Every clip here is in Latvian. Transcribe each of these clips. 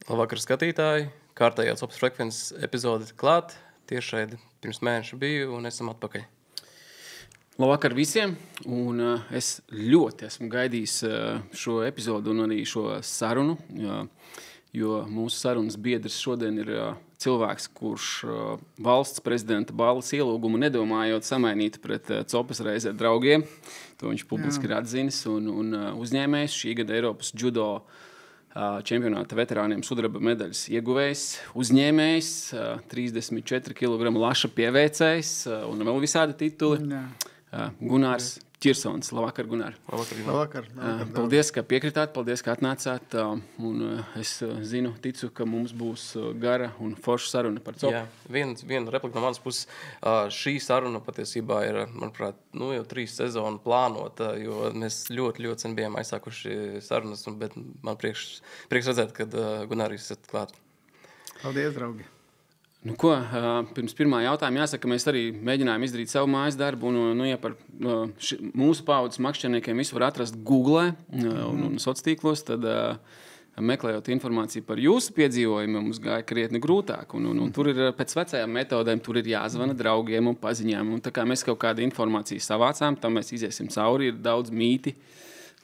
Labvakar, skatītāji! Kārtējā Copas frekvences epizode klāt. Tiešraidi pirms mēneša biju un esam atpakaļ. Labvakar visiem! Un es ļoti esmu gaidījis šo epizodu un arī šo sarunu, jo mūsu sarunas biedrs šodien ir cilvēks, kurš valsts prezidenta balvas ielūgumu nedomājot samainīt pret Copas reizi ar draugiem. To viņš publiski ir atzinis un uzņēmējs šī gada Eiropas judo čempionāta veterāniem sudraba medaļas ieguvējs, uzņēmējs, 34 kg laša pieveicējs un vēl visādi tituli. Gunārs Čirsons. Labvakar, Gunār. Labvakar. Paldies, ka piekritāt, paldies, ka atnācāt. Un es ticu, ka mums būs gara un forša saruna par Copu. Jā, viena replika no manas puses. Šī saruna patiesībā ir, manuprāt, jau 3 sezonu plānota, jo mēs ļoti sen bijām aizsākuši sarunas, bet man prieks redzēt, kad Gunāris esat klāt. Paldies, draugi. Nu ko, pirms pirmā jautājuma jāsaka, ka mēs arī mēģinājām izdarīt savu mājas darbu, un ja par mūsu paudzes makšķerniekiem visu var atrast Google un sociālos, tad meklējot informāciju par jūsu piedzīvojumiem, mums gāja krietni grūtāk, un tur ir pēc vecajām metodēm, tur ir jāzvana draugiem un paziņām, un tā kā mēs kaut kādu informāciju savācām, tam mēs iziesim cauri, ir daudz mīti,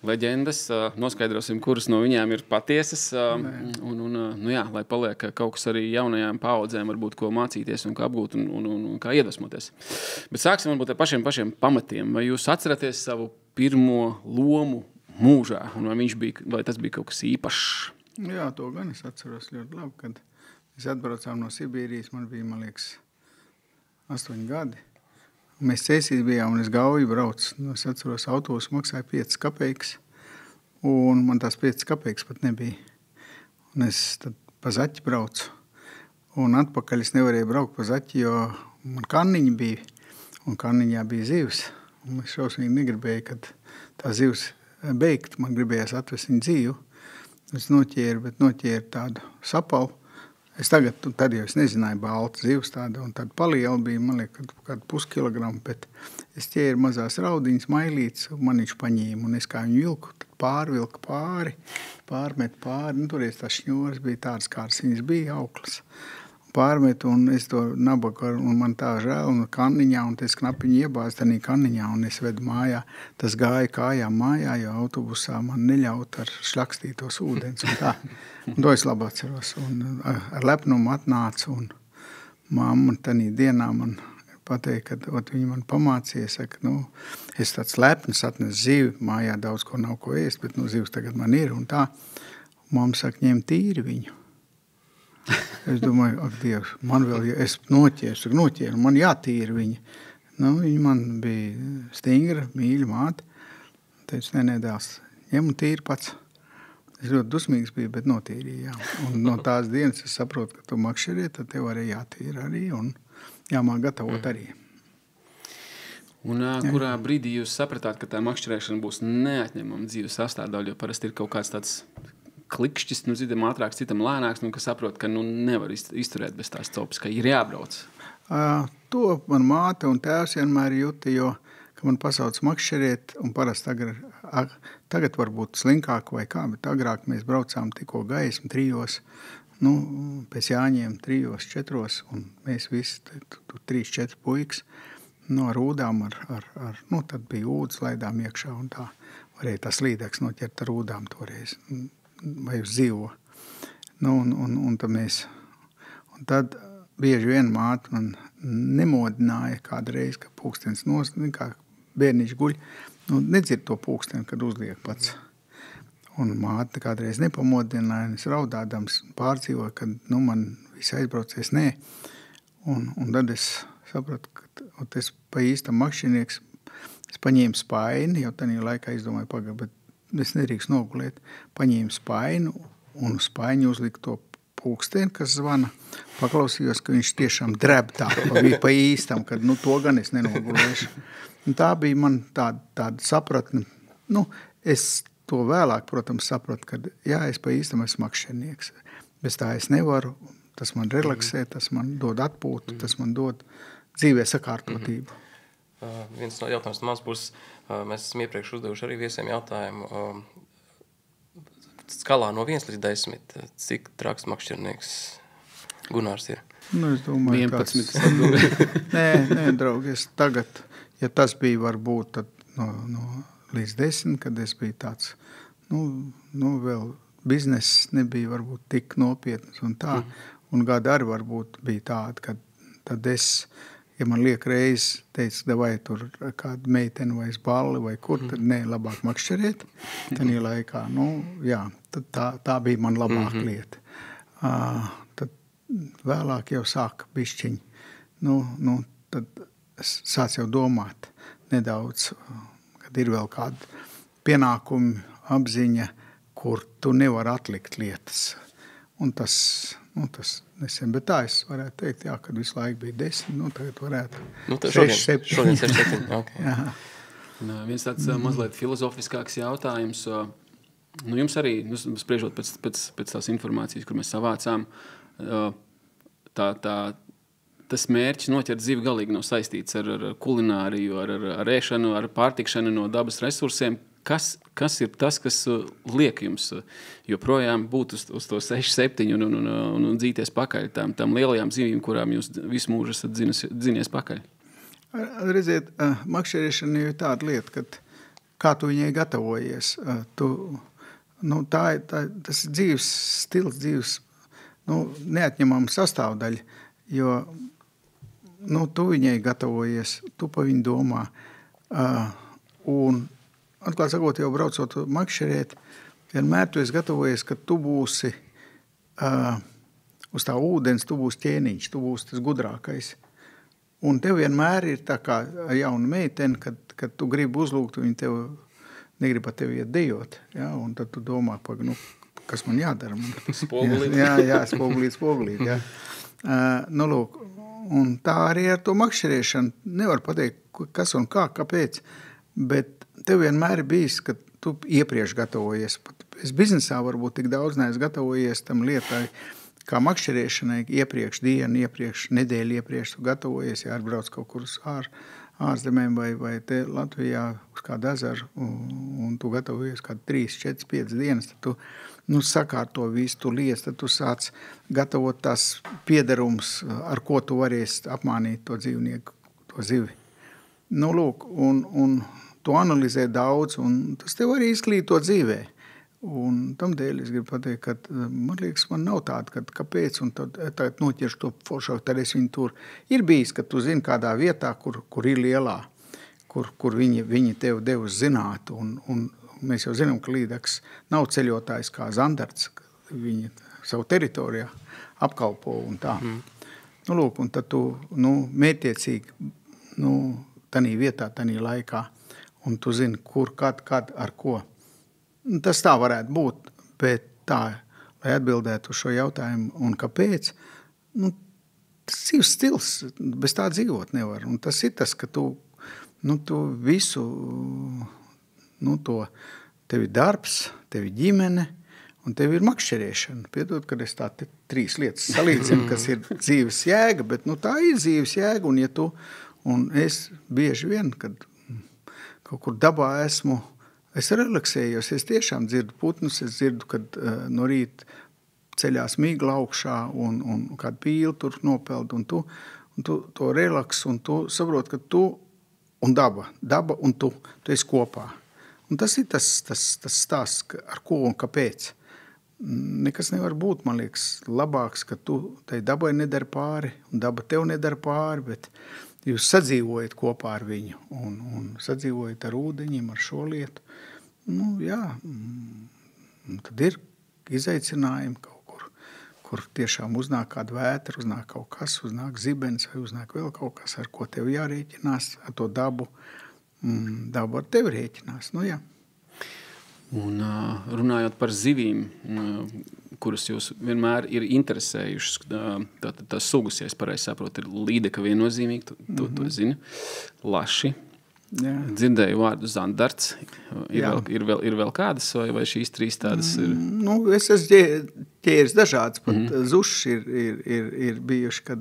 leģendas, noskaidrosim, kuras no viņām ir patiesas, lai paliek kaut kas arī jaunajām paaudzēm, varbūt ko mācīties un kā apgūt un kā iedvesmoties. Bet sāksim varbūt ar pašiem pamatiem. Vai jūs atceraties savu pirmo lomu mūžā, un vai tas bija kaut kas īpašs? Jā, to gan es atceros ļoti labi, kad mēs atbraucām no Sibīrijas, man bija, man liekas, 8 gadi. Mēs Cēsīs bijām, un es Gauju braucu. Es atceros, autobusu maksāja 5 kapeikas, un man tās 5 kapeikas pat nebija. Un es tad pa Zaķi braucu, un atpakaļ es nevarēju braukt pa Zaķi, jo man kanniņi bija, un kanniņā bija zivs. Un es šausmīgi negribēju, kad tā zivs beigt, man gribējās atvest viņu dzīvu. Es noķēru tādu sapalu. Tad jau es nezināju, balta zivs tāda, un tāda paliela bija, man liekas, kādu puskilogramu, bet es ķēru mazās raudiņas, mailītes, man viņš paņēma, un es kā viņu vilku, tad pārvilku pārmet pāri, toreiz tās šņoras bija tādas, kādas viņas bija, auklas. Pārmet, un es to nabagu, un man tā žēl, un kanniņā, un es knapiņu iebāzu tanī kanniņā, un es vedu mājā. Tas gāja kājām mājā, jo autobusā man neļaut ar šļakstītos ūdens, un tā. Un to es labi atceros, un ar lepnumu atnācu, un mamma tanī dienā man pateica, kad viņa man pamācīja, saka, es tāds lepnis atnes zivi, mājā daudz ko nav ko ēst, bet zivs tagad man ir, un tā. Mamma saka, ņem tīri viņu. Es domāju, ak, Dievs, man vēl, ja es noķēru, man jātīra viņa. Viņa man bija stingra, mīļa māte. Teicu, nedēļas, ņem un tīri pats. Es ļoti dusmīgs biju, bet notīrīju, jā. Un no tās dienas es saprotu, ka tu makšķerē, tad tev arī jātīra arī un jāmāk gatavot arī. Un kurā brīdī jūs sapratāt, ka tā makšķerēšana būs neatņemama dzīves sastāvdaļa, jo parasti ir kaut kāds tāds klikšķis, citam ātrāks, citam lēnāks, ka saprot, ka nevar izturēt bez tās Copas, ka ir jābrauc. To man māte un tēvs vienmēr jūta, jo, ka man pasauc makšķerēt, un parasti tagad varbūt slinkāk vai kā, bet agrāk mēs braucām tikko gaismu 3, pēc Jāņiem 3, 4, un mēs visi 3, 4 puikas, ar ūdām, tad bija ūdens, laidām iekšā, un tā varēja tas līdeks noķert ar ūdām toreiz. Vai uz zivu. Un tad bieži vien māte man nemodināja kādu reizi, ka pūkstens kā bērniņš guļ, nedzird to pūksteni, kad uzliek pats. Un māte kādreiz nepamodināja, un es raudādams pārdzīvoju, ka man viss aizbraucies, nē. Un tad es sapratu, ka es pa īstam makšķernieks, es paņēmu spaini, jau tanī laikā izdomāju pagad, bet es nedrīkst nogulēt, paņēmu spainu un uz spaiņu uzliku to pūksteni, kas zvana. Paklausījos, ka viņš tiešām dreb tā, pa īstam, kad to gan es nenogulēšu. Un tā bija man tāda sapratne. Es to vēlāk, protams, sapratu, ka jā, es pa īstam esmu makšķernieks. Bez tā es nevaru, tas man relaksē, tas man dod atpūtu, tas man dod dzīvē sakārtotību. Viens no jautājums no manas puses, mēs esam iepriekš uzdevuši arī viesiem jautājumu. skalā no 1 līdz 10, cik traks makšķernieks Gunārs ir? Nu, es domāju, 11. Nē, draugi, es tagad, ja tas bija varbūt tad no līdz 10, kad es biju tāds, vēl bizness nebija varbūt tik nopietnas un tā, un gada arī varbūt bija tāda, kad tad es, ja man liek reiz, teicu, vai tur kādu meiteni vai balli vai kur, tad ne, labāk makšķerēt, tanī laikā, tad tā bija man labāka lieta. Tad vēlāk jau sāka bišķiņi, tad sāc jau domāt nedaudz, kad ir vēl kādi pienākumi, apziņa, kur tu nevar atlikt lietas. Un tas nesen, bet tā es varētu teikt, kad visu laiku bija 10, tagad varētu 6, 7. Šodien 6, 7, ok. Viens tāds mazliet filozofiskāks jautājums. Jums arī, spriežot pēc tās informācijas, kur mēs savācām, tas mērķis noķert zivi galīgi nav saistīts ar kulināriju, ar ēšanu, ar pārtikšanu no dabas resursiem. Kas ir tas, kas liek jums joprojām būt uz to 6, 7 un dzīties pakaļ tām lielajām zivīm, kurām jūs visu mūžu esat dzinies pakaļ? Redziet, makšķerēšana ir tāda lieta, kad kā tu viņai gatavojies, tas ir dzīves stils, dzīves neatņemama sastāvdaļa, jo tu viņai gatavojies, tu pa viņu domā, un atklāt sakot, jau braucot makšķerēt, vienmēr tu esi gatavojies, ka tu būsi uz tā ūdens, tu būsi ķēniņš, tu būsi tas gudrākais. Un tev vienmēr ir tā kā jauna meitene, kad tu gribi uzlūgt, viņi tev negrib ar tevi iet dejot. Ja? Un tad tu domā, kas man jādara? Spogulīt. Jā, spogulīt. Ja. Lūk, un tā arī ar to makšķerēšanu nevar pateikt, kas un kā, kāpēc, bet tev vienmēr ir bijis, ka tu iepriekš gatavojies. Es biznesā varbūt tik daudz neesmu gatavojies tam lietai, kā makšķerēšanai iepriekš dienu, iepriekš nedēļu, iepriekš tu gatavojies, ja atbrauc kaut kur uz ārzemēm vai te Latvijā uz kādu ezeru, un tu gatavojies kādu 3, 4, 5 dienas, tad tu sakārto visu, tu liec, tad tu sāc gatavot tās piederums, ar ko tu varēsi apmānīt to dzīvnieku, to zivi. Lūk, un tu analizē daudz, un tas tev arī izglīto dzīvē. Un tam dēļ es gribu pateikt, ka man liekas, man nav tāda, kāpēc, un tad noķeršu to foršāk, tad es viņu tur. Ir bijis, ka tu zini kādā vietā, kur ir lielā, kur viņi tev devis zināt, un mēs jau zinām, ka līdaks nav ceļotājs kā zandarts, viņi savu teritorijā apkalpo un tā. Lūk, un tad tu, mērķiecīgi, tanī vietā, tanī laikā, un tu zini, kur, kad, ar ko. Tas tā varētu būt, bet tā, lai atbildētu uz šo jautājumu un kāpēc, tas dzīves stils, bez tā dzīvot nevar. Un tas ir tas, ka tu visu, tev ir darbs, tev ir ģimene un tev ir makšķerēšana. Piedod, kad es tā 3 lietas salīdzinu, kas ir dzīves jēga, bet tā ir dzīves jēga, un ja tu, un es bieži vien, kad kaut kur dabā esmu, es relaksējos, es tiešām dzirdu putnus, es dzirdu, kad no rīta ceļās mīgla augšā un kādu pīli tur nopeld, un tu to relaks, un tu saproti, ka tu un daba un tu esi kopā. Un tas ir tas stāsts, ar ko un kāpēc. Nekas nevar būt, man liekas, labāks, ka tu tai dabai nedara pāri, un daba tev nedara pāri, bet jūs sadzīvojat kopā ar viņu un sadzīvojat ar ūdeņiem, ar šo lietu. Tad ir izaicinājumi kaut kur tiešām uznāk kāda vētra, uznāk kaut kas, uznāk zibens vai uznāk vēl kaut kas, ar ko tev jārēķinās, ar to dabu. Dabu ar tevi rēķinās, jā. Un runājot par zivīm, kuras jūs vienmēr ir interesējušas, tās sugas, ja es pareizi saprotu, ir līdeka viennozīmīgi, to zinu, laši. Jā. Dzirdēju vārdu zandarts. Ir vēl kādas, vai šīs 3 tādas ir? Es esmu ķēris dažādas, pat zušas ir bijuši, kad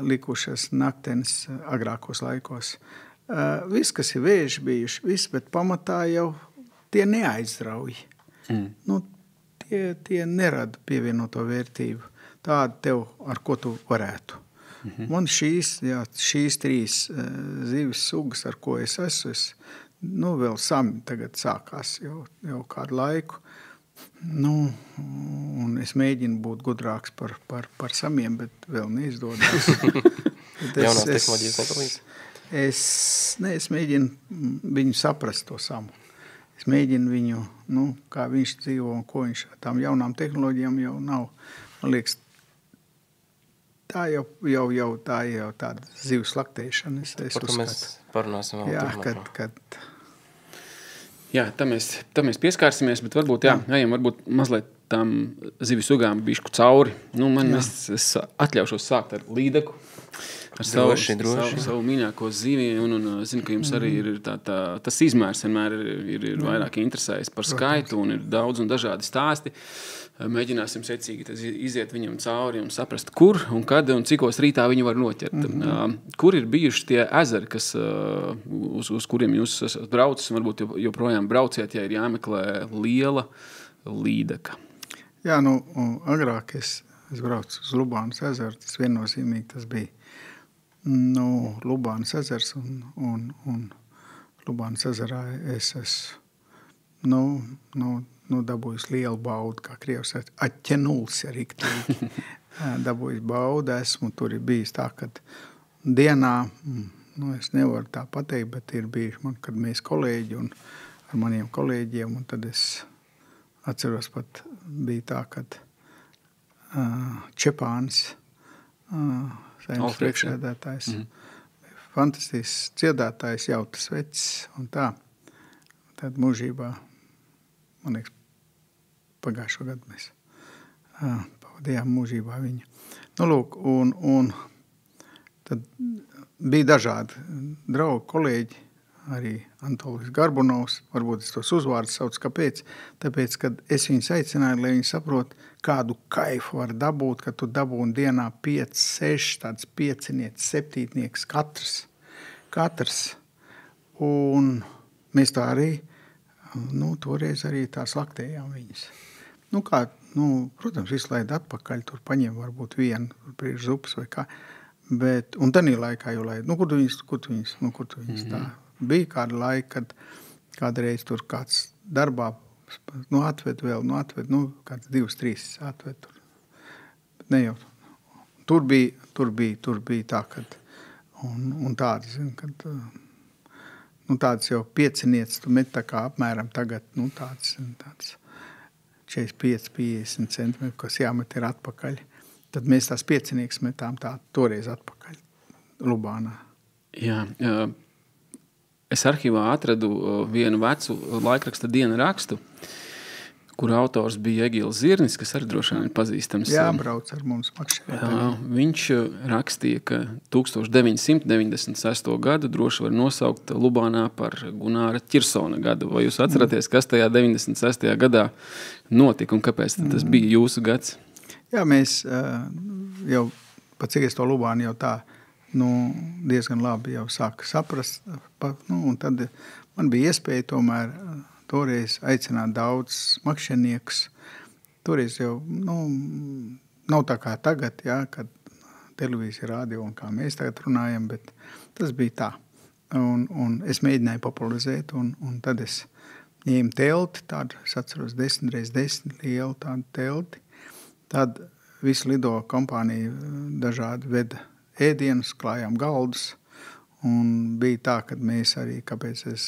likušas naktenes agrākos laikos. Viss, kas ir vēži bijuši, viss, bet pamatā jau tie neaizrauj. tie nerada pievienoto vērtību. Tādu tev, ar ko tu varētu. Man šīs 3 zivis sugas, ar ko es esmu, vēl sami tagad sākās jau kādu laiku. Un es mēģinu būt gudrāks par samiem, bet vēl neizdodas. Jaunās tehnoloģijas nepalīdz? Es mēģinu viņu saprast to samu. Es mēģinu viņu, kā viņš dzīvo un ko viņš tām jaunām tehnoloģijām jau nav. Man liekas, tā jau tāda zivs laktēšana. Es par to mēs parunāsim vēl. Jā, tā mēs pieskārsimies, bet varbūt, ejam varbūt mazliet tām zivju sugām bišku cauri. Es atļaušos sākt ar līdeku. Ar savu mīļāko zivi, un zinu, ka jums arī ir tas izmērs vienmēr ir vairāk interesējis par skaitu, un ir daudz un dažādi stāsti. Mēģināsim secīgi iziet viņam cauri un saprast, kur un kad un cikos rītā viņu var noķert. Kur ir bijuši tie ezeri, uz kuriem jūs esat braucis, un varbūt joprojām brauciet, ja ir jāmeklē liela līdeka? Jā, agrāk es braucu uz Lubānas ezeru, tas viennozīmīgi tas bija. Lubānas ezers un Lubānas ezerā es esmu dabūjis lielu baudu, kā Krievs atķenuls, ja riktīgi. Dabūjis baudu, esmu tur ir bijis tā, kad dienā, es nevaru tā pateikt, bet ir bijuši man, kad mēs kolēģi un ar maniem kolēģiem, un tad es atceros pat bija tā, kad Čepānis, saimnes priekšsēdētājs, fantastisks dziedātājs, jautas vecs un tā. Tad mūžībā, man liekas, pagājušo gadu mēs pavadījām mūžībā viņu. Un tad bija dažādi draugi, kolēģi, arī Antolijs Garbunovs, varbūt es tos uzvārdus sauc, kāpēc? Tāpēc, kad es viņus aicināju, lai viņi saprot, kādu kaifu var dabūt, ka tu dabūni dienā 5, 6, tāds 5, 7 katrs. Un mēs tā arī, toreiz arī tā slaktējām viņas. Protams, visu laidu atpakaļ, tur paņem varbūt vienu priekš zupas vai kā, bet, un tanī laikā jau laidu, kur tu viņas tā. Bija kāda laika, kad kādreiz tur kāds darbā, atved, kāds 2, 3 atved tur. Bet ne jau. Tur bija tā, kad, un tādas, kad, tādas jau 5 tu met tā kā apmēram tagad, tāds 45, 50 centimetri, kas jāmet ir atpakaļ. Tad mēs tās 5 metām tā toreiz atpakaļ Lubānā. Jā, es arhīvā atradu vienu vecu laikraksta diena rakstu, kur autors bija Egils Zirnis, kas arī droši vien ir pazīstams. Jā, brauc ar mums makšķerētājiem. Viņš rakstīja, ka 1996. gadu droši var nosaukt Lubānā par Gunāra Ķirsona gadu. Vai jūs atceraties, kas tajā 96. gadā notika un kāpēc tas bija jūsu gads? Jā, mēs jau, pat cik es to Lubānu jau tā, diezgan labi jau sāka saprast, un tad man bija iespēja tomēr toreiz aicināt daudz makšķerniekus. Toreiz jau, nav tā kā tagad, kad televīzija, radio un kā mēs tagad runājam, bet tas bija tā. Un es mēģināju popularizēt, un tad es ņēmu telti, tādu, es atceros 10x10 lielu tādu telti. Tad visu lido kompānija dažādi veda ēdienus, klājām galdus, un bija tā, kad mēs arī, kāpēc es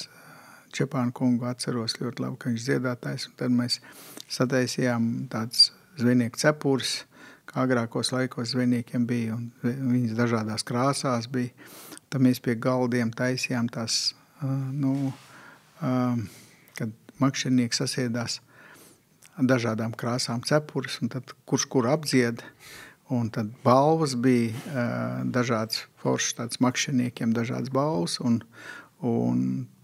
Čepānu kungu atceros ļoti labi, ka viņš dziedātājs, un tad mēs sataisījām tāds zvejnieku cepures, kā agrākos laikos zvejniekiem bija, un viņas dažādās krāsās bija. Tad mēs pie galdiem taisījām tās, kad makšķernieki sasēdās dažādām krāsām cepures, un tad kurš kur apdzied, un tad balvas bija dažāds foršs tāds makšķerniekiem, dažāds balvas, un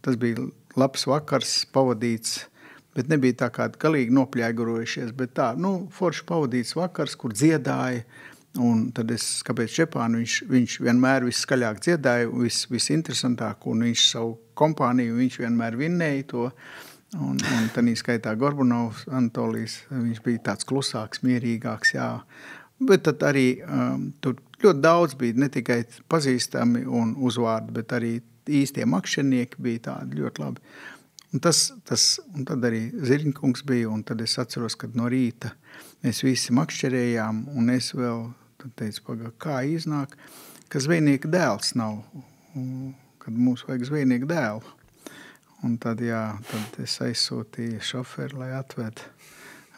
tas bija labs vakars pavadīts, bet nebija tā kā galīgi nopļēgurojušies, bet tā, forši pavadīts vakars, kur dziedāja, un tad es, kāpēc Čepānu, viņš vienmēr viskaļāk dziedāja, visinteresantāk, un viņš savu kompāniju, viņš vienmēr vinnēja to, Un tanī skaitā Gorbunovs, Anatolijs, viņš bija tāds klusāks, mierīgāks, jā. Bet tad arī tur ļoti daudz bija, ne tikai pazīstami un uzvārdi, bet arī īstie makšķernieki bija tādi ļoti labi. Un tad arī Zirņkungs bija, un tad es atceros, kad no rīta mēs visi makšķerējām, un es vēl teicu, kā iznāk, ka zvejnieka dēls nav, kad mums vajag zvejnieka dēlu. Un tad, tad es aizsūtīju šoferi, lai atved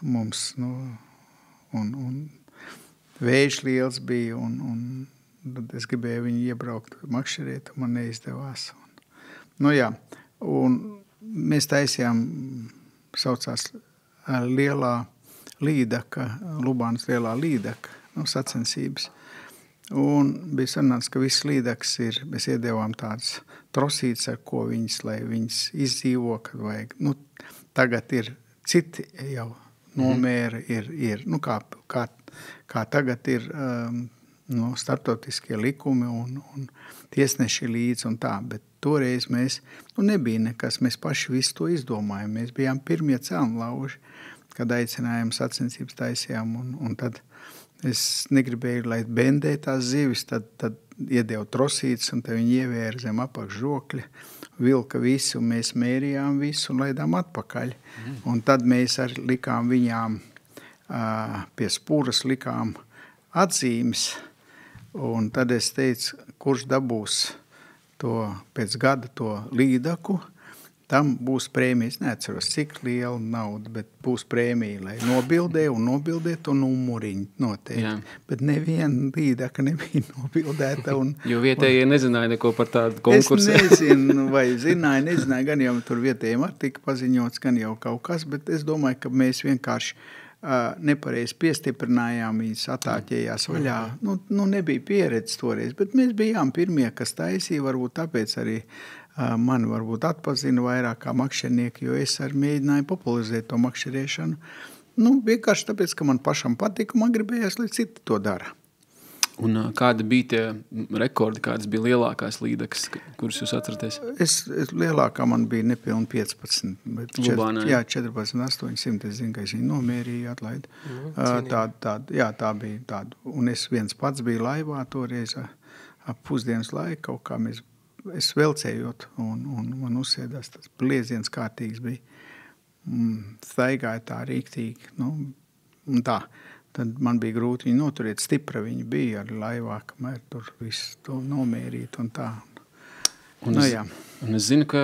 mums, un vējš liels bija, un tad es gribēju viņu iebraukt makšķerēt, un man neizdevās. Un mēs taisījām, saucās lielā līdaka, Lubānas lielā līdaka, sacensības. Un bija sanāts, ka viss līdaks ir, mēs iedevām tādas trosītes, ar ko viņas, lai viņas izdzīvo, kad vajag. Tagad ir citi jau nomēri, ir kā tagad ir starptautiskie likumi un tiesneši līdz un tā, bet toreiz mēs, nebija nekas, mēs paši visu to izdomājam. Mēs bijām pirmie celmlauži, kad aicinājām sacensības taisījām, un tad es negribēju, lai bendē tās zivis, tad iedevu trosītes, un tad viņi ievēra zem apakš žokļa, vilka visu, un mēs mērījām visu un laidām atpakaļ. Un tad mēs arī likām viņām pie spuras likām atzīmes, un tad es teicu, kurš dabūs to pēc gada to līdaku, tam būs prēmijas, neatceros, cik liela nauda, bet būs prēmija, lai nobildē to numuriņu noteikti. Jā. Bet neviena līdaka nebija nobildēta. Jo vietējie nezināja neko par tādu konkursu. Es nezinu, vai nezināju, gan jau tur vietējiem arī tika paziņots, gan jau kaut kas, bet es domāju, ka mēs vienkārši nepareizi piestiprinājām, viņas atāķējās vaļā. Nebija pieredzes toreiz, bet mēs bijām pirmie, kas taisīja, varbūt tāpēc arī mani varbūt atpazina vairāk kā makšķernieki, jo es arī mēģināju popularizēt to makšķerēšanu. Vienkārši tāpēc, ka man pašam patika, man gribējās, lai citi to dara. Un kādi bija tie rekordi, kādas bija lielākās līdakas, kuras jūs atceraties? Lielākā man bija nepilni 15. Lubānā? Jā, 14,800, es zinu, ka es viņu nomērīju, atlaidu. Tā bija tāda. Un es viens pats biju laivā toreiz ap pusdienas laiku, kaut kā es velcējot, un man uzsēdās tas blieziens kārtīgs bija. Staigāja tā rīktīgi, un tā. Tad man bija grūti viņu noturēt, stipra viņa bija arī laivā, kamēr tur visu to nomērīt un tā. Un es zinu, ka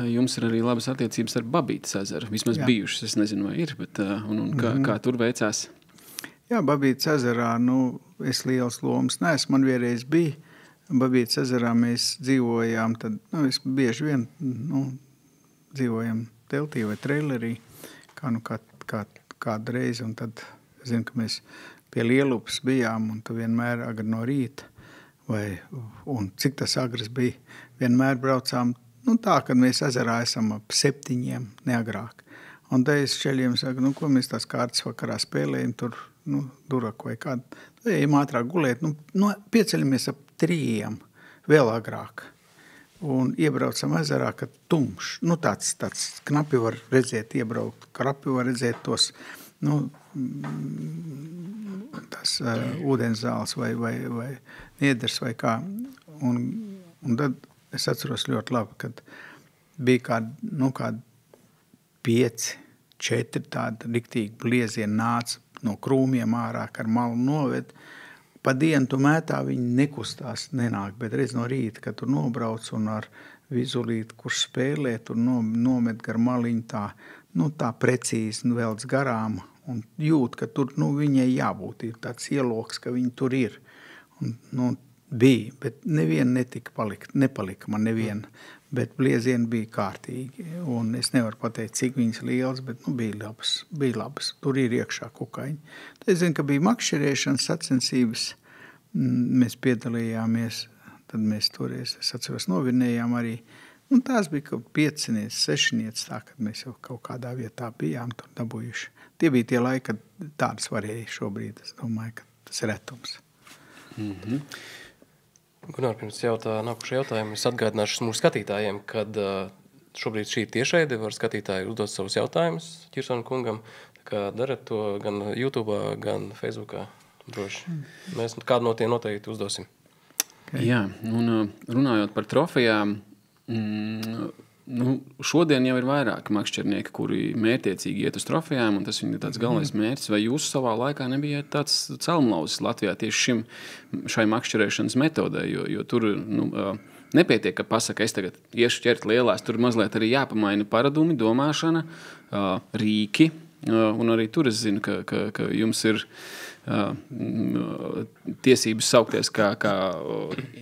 jums ir arī labas attiecības ar Babītes ezeru. Vismaz bijušas, es nezinu, vai ir, bet kā tur veicās? Jā, Babītes ezerā, es liels lomas neesmu, man vienreiz bija. Babītes ezerā mēs dzīvojām, tad, es bieži vien, dzīvojam teltī vai trailerī, kādu reizi, un tad es zinu, ka mēs pie Lielupas bijām, un tu vienmēr agri no rīta, un cik tas agras bija, vienmēr braucām, tā, kad mēs ezerā esam ap 7, neagrāk. Un tad es šeļiem saku, ko mēs tās kārtas vakarā spēlējam, tur, duraku vai kādu, ejam ātrāk gulēt, pieceļamies ap 3, vēl agrāk. Un iebraucam ezerā, kad tumšs, tāds knapi var redzēt, iebraukt, krapi var redzēt tos, tas ūdenzāles vai nieders vai kā. Un tad es atceros ļoti labi, kad bija kādi 5, 4 tādi riktīgi bliezieni nāca no krūmiem ārā, ar malu noved. Pa dienu tu mētā viņi nekustās, nenāk, bet redz no rīta, kad tur nobrauc un ar vizulīti, kurš spēlē, tur nomet gar maliņu tā precīzi velc garām. Un jūt, ka tur viņai jābūt, ir tāds ieloks, ka viņi tur ir. Un, bija, bet neviena nepalika man neviena, bet bliezieni bija kārtīgi. Un es nevaru pateikt, cik viņas liels, bet bija labas. Tur ir iekšā kukaiņi. Tad es zinu, ka bija makšķerēšanas sacensības, mēs piedalījāmies, tad mēs toreiz, es atceros, novinējām arī. Un tās bija kaut 5, 6, tā, kad mēs jau kaut kādā vietā bijām tur dabūjuši. Tie bija tie laiki, kad tādas varēja šobrīd. Es domāju, ka tas ir retums. Gunār, pirms nākušajā jautājumā es atgādināšu mūsu skatītājiem, kad šobrīd šī tiešraide var skatītāji uzdot savus jautājumus Ķirsona kungam. Tā kā darat to gan YouTube, gan Facebookā droši. Mēs kādu no tiem noteikti uzdosim. Okay. Jā, un runājot par trofejām, šodien jau ir vairāki makšķernieki, kuri mērķiecīgi iet uz trofejām, un tas viņu ir tāds galvenais mērķis. Vai jūs savā laikā nebijāt tāds celmlauzis Latvijā tieši šai makšķerēšanas metodē, jo tur nepietiek, ka pasaka, es tagad iešu ķert lielās, tur mazliet arī jāpamaina paradumi, domāšana, rīki, un arī tur es zinu, ka jums ir tiesības saukties kā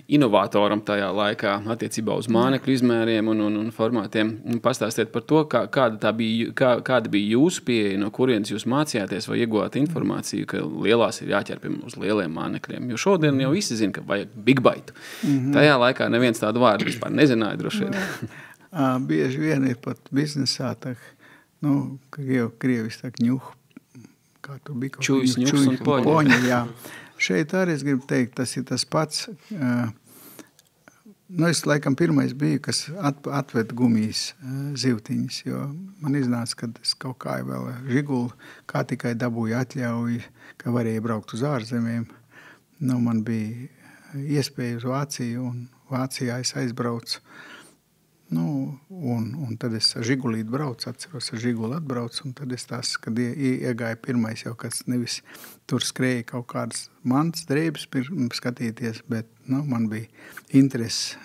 inovatoram tajā laikā attiecībā uz mānekļu izmēriem un formātiem. Pastāstiet par to, kāda bija jūsu pieeja, no kurienes jūs mācījāties vai ieguvāt informāciju, ka lielās ir jāķer uz lieliem mānekļiem. Jo šodien jau visi zina, ka vajag big bite. Tajā laikā neviens tādu vārdu vispār nezināja droši vien. Bieži vien ir pat biznesā tā, krievis tā ņuh. Kā tur bija kaut čujs, ņuks un poņi. Jā. Šeit arī es gribu teikt, tas ir tas pats. Es laikam pirmais biju, kas atved gumijas zivtiņas, jo man iznāca, kad es kaut kā vēl Žiguli, kā tikai dabūju atļauju, ka varēja braukt uz ārzemēm. Man bija iespēja uz Vāciju, un Vācijā es aizbraucu. Un tad es ar Žigulīti braucu, atceros, ar Žiguli atbraucu, un tad es tās, kad iegāju pirmais jau, kas nevis tur skrēja kaut kādas mantas drēbes skatīties, bet man bija interesi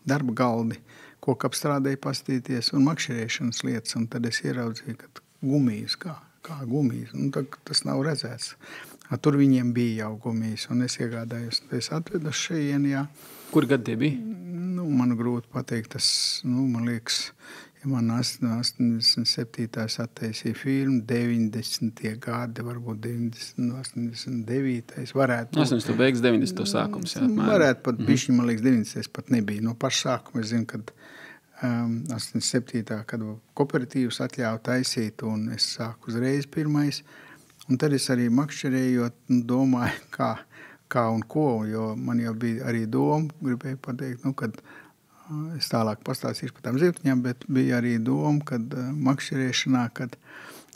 darba galdi, kokapstrādēji pastīties un makšķerēšanas lietas, un tad es ieraudzīju, ka gumijas, kā gumijas, tas nav redzēts. Tur viņiem bija jau gumijas, un es iegādājos, es atvedu šeit, jā. Kur gadi tie bija? Man grūti pateikt, tas, man liekas, ja man 87. attaisīja filmu, 90. gadi, varbūt 89. varētu būt. 80. beigas, 90. sākums, jā. Varētu pat bišķi, man liekas, 90. pat nebija. No paša sākuma es zinu, kad 87. kad kooperatīvs atļāva taisīt, un es sāku uzreiz pirmais. Un tad es arī makšķerējot, domāju, kā un ko, jo man jau bija arī doma, gribēju pateikt, kad es tālāk pastāstīšu par tām zivtiņām, bet bija arī doma, kad makšķerēšanā, kad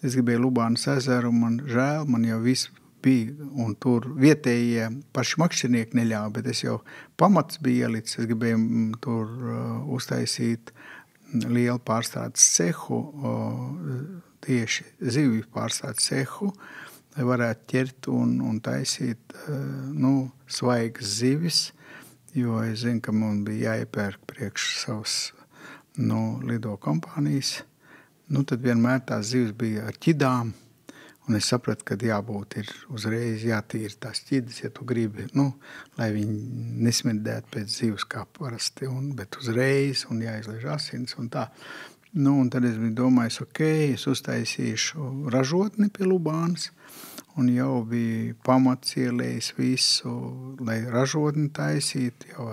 es gribēju Lubānas ezeru, man žēl, man jau viss bija, un tur vietējie paši makšķernieki neļāva, bet es jau pamats bija ielicis, es gribēju tur uztaisīt lielu pārstādes cehu, tieši zivju pārstādes cehu, lai varētu ķert un taisīt svaigas zivis, jo es zinu, ka man bija jāiepērk priekš savas lido kompānijas. Tad vienmēr tās zivis bija ar ķidām, un es sapratu, ka jābūt ir uzreiz jātīra tās ķidas, ja tu gribi, lai viņi nesmirdētu pēc zivs kā parasti, bet uzreiz un jāizliež asins un tā. Un tad es biju domājis, es uztaisīšu ražotni pie Lubānas, un jau bija pamats ielējis visu, lai ražotni taisītu jau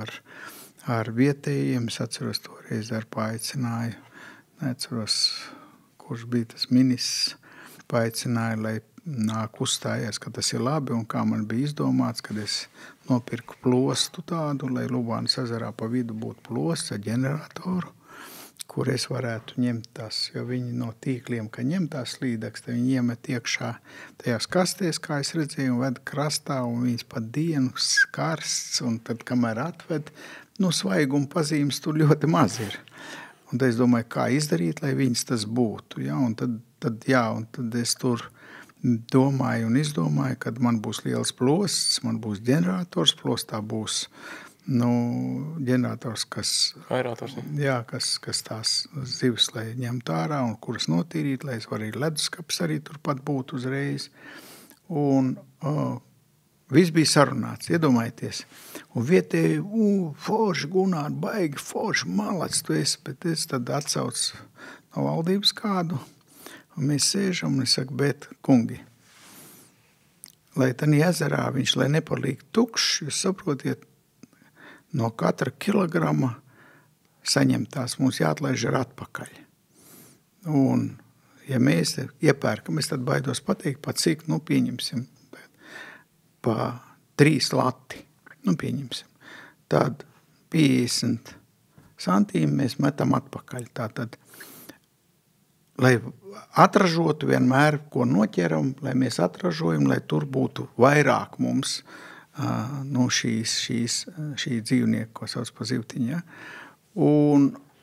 ar vietējiem. Es atceros toreiz ar paaicināju, neatceros, kurš bija tas ministrs, paaicināju, lai nāk uzstājies, ka tas ir labi, un kā man bija izdomāts, kad es nopirku plostu tādu, lai Lubānas ezerā pa vidu būtu plosts ar ģeneratoru, kur es varētu ņemt tās, jo viņi no tīkliem, ka ņem tās slīdaks, tad viņi iemet iekšā tajās kastēs, kā es redzēju, un ved krastā, un viņas pat dienu karsts, un tad, kamēr atved, svaiguma pazīmes tur ļoti maz ir. Un tad es domāju, kā izdarīt, lai viņas tas būtu, ja, un tad es tur domāju un izdomāju, kad man būs liels plosts, man būs ģenerators, plostā būs ģenerators, kas tās zivis, lai ņemt ārā un kuras notīrīt, lai es varu leduskapis arī turpat būt uzreiz. Un viss bija sarunāts, iedomājieties. Un vietēji, forši, Gunār, baigi, forši, malac tu esi, bet es tad atsaucu no valdības kādu, un mēs sēžam, un es saku, bet, kungi, lai tani ezerā viņš, lai nepaliek tukšs, jūs saprotiet, no katra kilograma saņemtās mums jāatlaiž ar atpakaļ. Un, ja mēs iepērkam, es tad baidos pateikt, pa cik, pieņemsim, pa 3 lati, pieņemsim, tad 50 santīmu mēs metam atpakaļ. Tātad, lai atražotu vienmēr, ko noķeram, lai mēs atražojam, lai tur būtu vairāk mums no šī dzīvnieka, ko sauc par zivtiņu. Ja?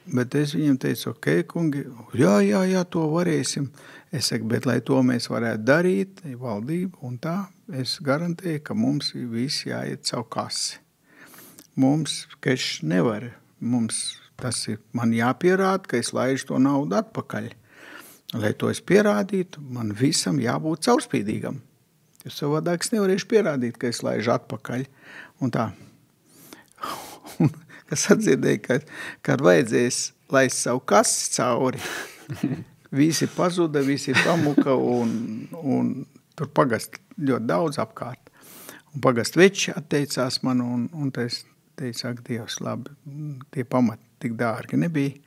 Bet es viņam teicu, ok, kungi, jā, to varēsim. Es saku, bet lai to mēs varētu darīt, valdība un tā, es garantēju, ka mums visi jāiet savu kasi. Mums keš nevar. Tas ir man jāpierāda, ka es laižu to naudu atpakaļ. Lai to es pierādītu, man visam jābūt caurspīdīgam. Jo savādāk es nevarēšu pierādīt, ka es laižu atpakaļ. Un tā. Un, kas atdzirdēja, kad vajadzēs laist savu kasi cauri, visi pazuda, visi pamuka un tur pagast ļoti daudz apkārt. Un pagast veči atteicās man un es teicu, ak, Dievs, labi, tie pamati tik dārgi nebija.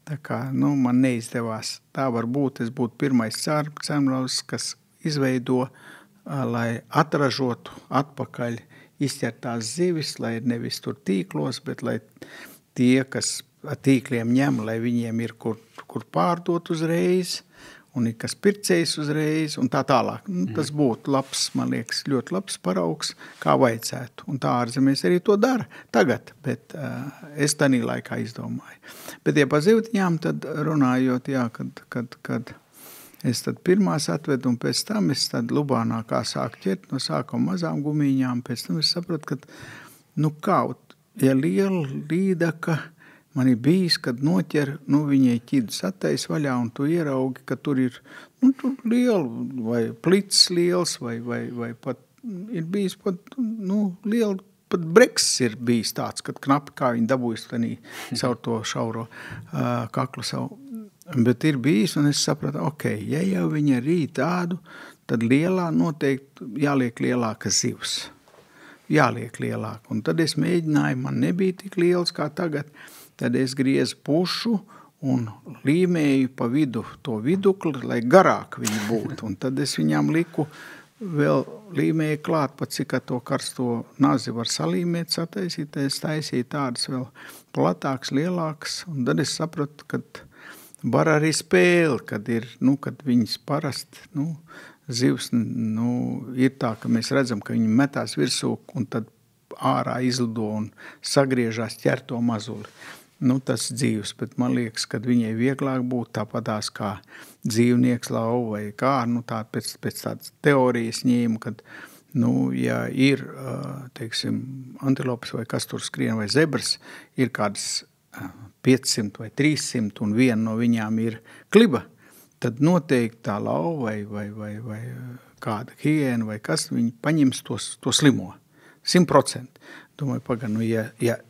Tā kā, man neizdevās. Tā var būt, es būtu pirmais cēmlaus, kas izveido, lai atražotu atpakaļ izķertās zivis, lai nevis tur tīklos, bet lai tie, kas tīkliem ņem, lai viņiem ir kur pārdot uzreiz, un ir kas pircējs uzreiz, un tā tālāk. Tas būtu labs, man liekas, ļoti labs paraugs, kā vajadzētu. Un tā ārzemēs arī to dara tagad, bet es tanī laikā izdomāju. Bet, ja pa zivtiņām, tad runājot, jā, kad es tad pirmās atvedu, un pēc tam es tad Lubānā kā sāku ķert no sākuma mazām gumīņām, pēc tam es sapratu, ka, ja liela līdaka man ir bijis, kad noķer, viņai ķidus attais vaļā, un tu ieraugi, ka tur ir, tur liela, vai plits liels, vai pat ir bijis pat, liela, pat breks ir bijis tāds, kad knapi, kā viņi dabūjas tanī caur to šauro kaklu savu. Bet ir bijis, un es sapratu, ok, ja jau viņa rīt tādu, tad lielā noteikti jāliek lielāka zivs. Jāliek lielāka. Un tad es mēģināju, man nebija tik liels kā tagad, tad es griezu pušu un līmēju pa vidu to vidukli, lai garāk viņi būtu. Un tad es viņām liku vēl līmēju klāt, pat cik to karsto nazi var salīmēt, sataisīt, es taisīju tādas vēl platāks, lielāks. Un tad es sapratu, ka var arī spēli, kad ir, kad viņas parasti, zivs, ir tā, ka mēs redzam, ka viņi metās virsū un tad ārā izlido un sagriežās ķer to mazuli. Tas dzīvs, bet man liekas, kad viņai vieglāk būt tāpatās kā dzīvnieks lauva vai kā, tā pēc tādas teorijas ņēmu, kad, ja ir, teiksim, antilopes vai kas tur skrien vai zebras, ir kādas 500 vai 300 un viena no viņām ir kliba, tad noteikti tā lauva vai kāda hiena vai kas, viņi paņems to slimo. 100%. Domāju,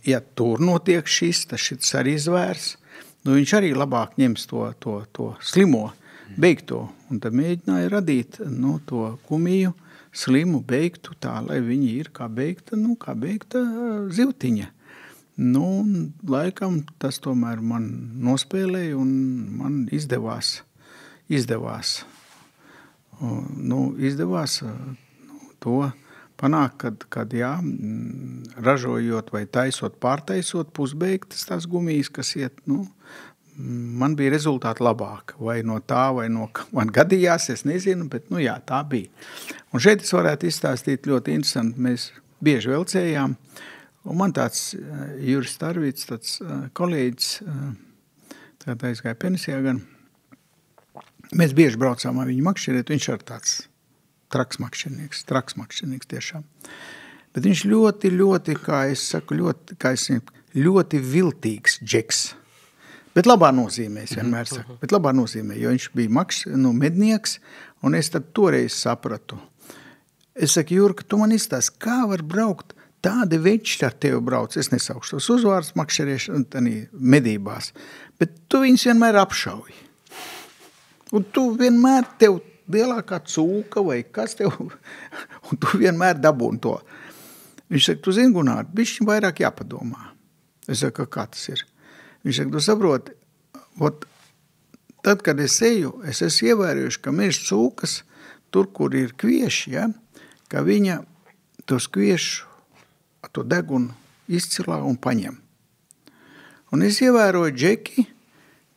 ja tur notiek tas arī zvērs, viņš arī labāk ņems to slimo, beigto. Un tad mēģināja radīt to kumiju, slimu, beigtu tā, lai viņi ir kā beigta zivtiņa. Laikam tas tomēr man nospēlēja un man izdevās to panāk, kad ražojot vai taisot, pārtaisot pusbeigtas tās gumijas, kas iet, man bija rezultāti labāk. Vai no tā, vai no man gadījās, es nezinu, bet, tā bija. Un šeit es varētu izstāstīt ļoti interesanti. Mēs bieži velcējām, un man tāds Juris Starvīts, tāds kolēģis, tā aizgāja pensijā gan, mēs bieži braucām ar viņu makšķerēt, viņš ar tāds traks makšķernieks tiešām. Bet viņš ļoti, kā es saku, ļoti viltīgs džeks. Bet labā nozīmē, es vienmēr saku, jo viņš bija mednieks, un es tad toreiz sapratu. Es saku, Jurka, tu man izstāsti, kā var braukt tādi veči ar tevi brauc, es nesaukšu tos uzvārdus makšķeriešanā medībās, bet tu viņus vienmēr apšauji. Un tu vienmēr tev lielākā cūka vai kas tev, un tu vienmēr dabūni to. Viņš saka, tu zini, Gunār, bišķi vairāk jāpadomā. Es saku, kā tas ir? Viņš saka, tu saproti, tad, kad es eju, es esmu ievērojuši, ka meža cūkas, tur, kur ir kvieši, ja, ka viņa tos kviešu to degunu izcilā un paņem. Un es ievēroju džeki,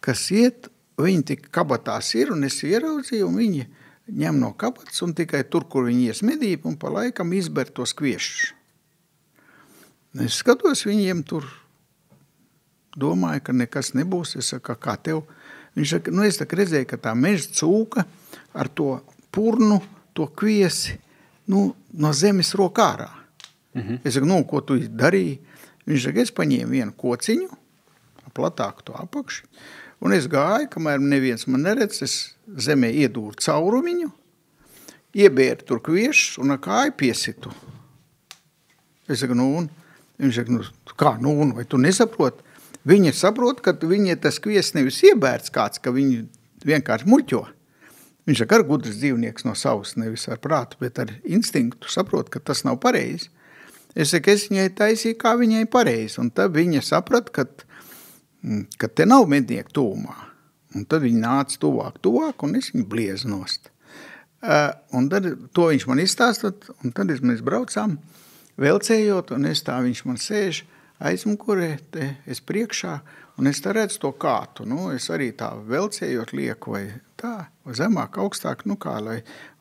kas iet, viņi tik kabatās ir, un es ieraudzīju, un viņi ņem no kabatas, un tikai tur, kur viņi ies medību, un pa laikam izber tos kviešus. Es skatos viņiem tur, domāju, ka nekas nebūs, es saku, kā tev? Viņš saka, es tak redzēju, ka tā meža cūka ar to purnu, to kviesi, no zemes rok ārā. Es saku, ko tu darīji? Viņš saka, es paņēmu vienu kociņu, platāku to apakši, un es gāju, kamēr neviens man neredz, es zemē iedūru caurumiņu, iebēru tur kviešus un ar kāju piesitu. Es saku, viņš saka, kā, vai tu nesaproti? Viņi saprot, ka viņi tas kviesis nevis iebērts kāds, ka viņi vienkārši muļķo. Viņš saka, ar gudrs dzīvnieks no savas, nevis ar prātu, bet ar instinktu saprot, ka tas nav pareizi. Es saku, es viņai taisīju, kā viņai pareizi, un tad viņa saprat, ka te nav mednieku tūmā. Un tad viņi nāca tuvāk, un es viņu bliezu nost. Un tad to viņš man izstāstot, un tad mēs braucām, velcējot, un viņš man sēž aizmugurē, es priekšā, un es tā redzu to kātu. Es arī tā velcējot lieku, vai tā, vai zemāk, augstāk,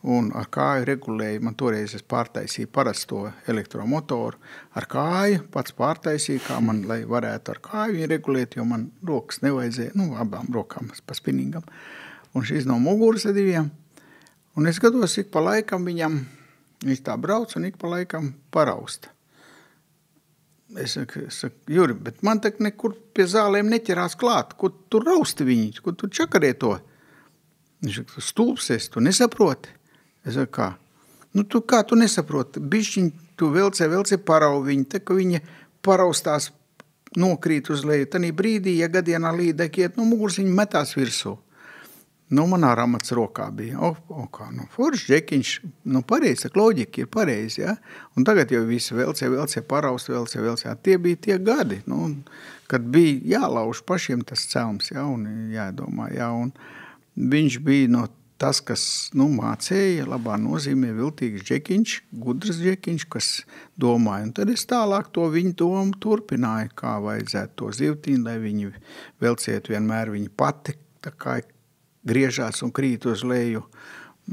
un ar kāju regulēju. Man toreiz es pārtaisīju parasto elektromotoru ar kāju, pats pārtaisīju, kā man, lai varētu ar kāju viņu regulēt, jo man rokas nevajadzēja, abām rokām pa spinningam. Un šīs no muguras diviem. Un es skatos, ik pa laikam viņš tā brauc, un ik pa laikam parausta. Es saku, Juri, bet man tak nekur pie zālēm neķerās klāt. Ko tu rausti viņus? Ko tu čakarē to? Viņš saka, tu stulpsies, tu nesaproti. Es saku, kā? Tu nesaproti? Bišķiņ, tu velcē parau viņu, tā ka viņa paraustās nokrīt uz leju. Tanī brīdī, ja gadienā līdekiet, muguras viņa metās virsū. Man ar amats rokā bija. Foršs džekiņš, pareizi, loģika ir pareizi, ja? Un tagad jau visi velcē, paraust, velcē. Tie bija tie gadi, kad bija jālauž pašiem tas celms, ja? Un jādomā, ja? Un viņš bija tas, kas, mācēja, labā nozīmē viltīgs džekiņš, gudrs džekiņš, kas domāja. Un tad es tālāk to viņu domu turpināju, kā vajadzētu to zivtīnu, lai viņi velciet vienmēr viņi pati, tā kā griežās un krīt uz leju,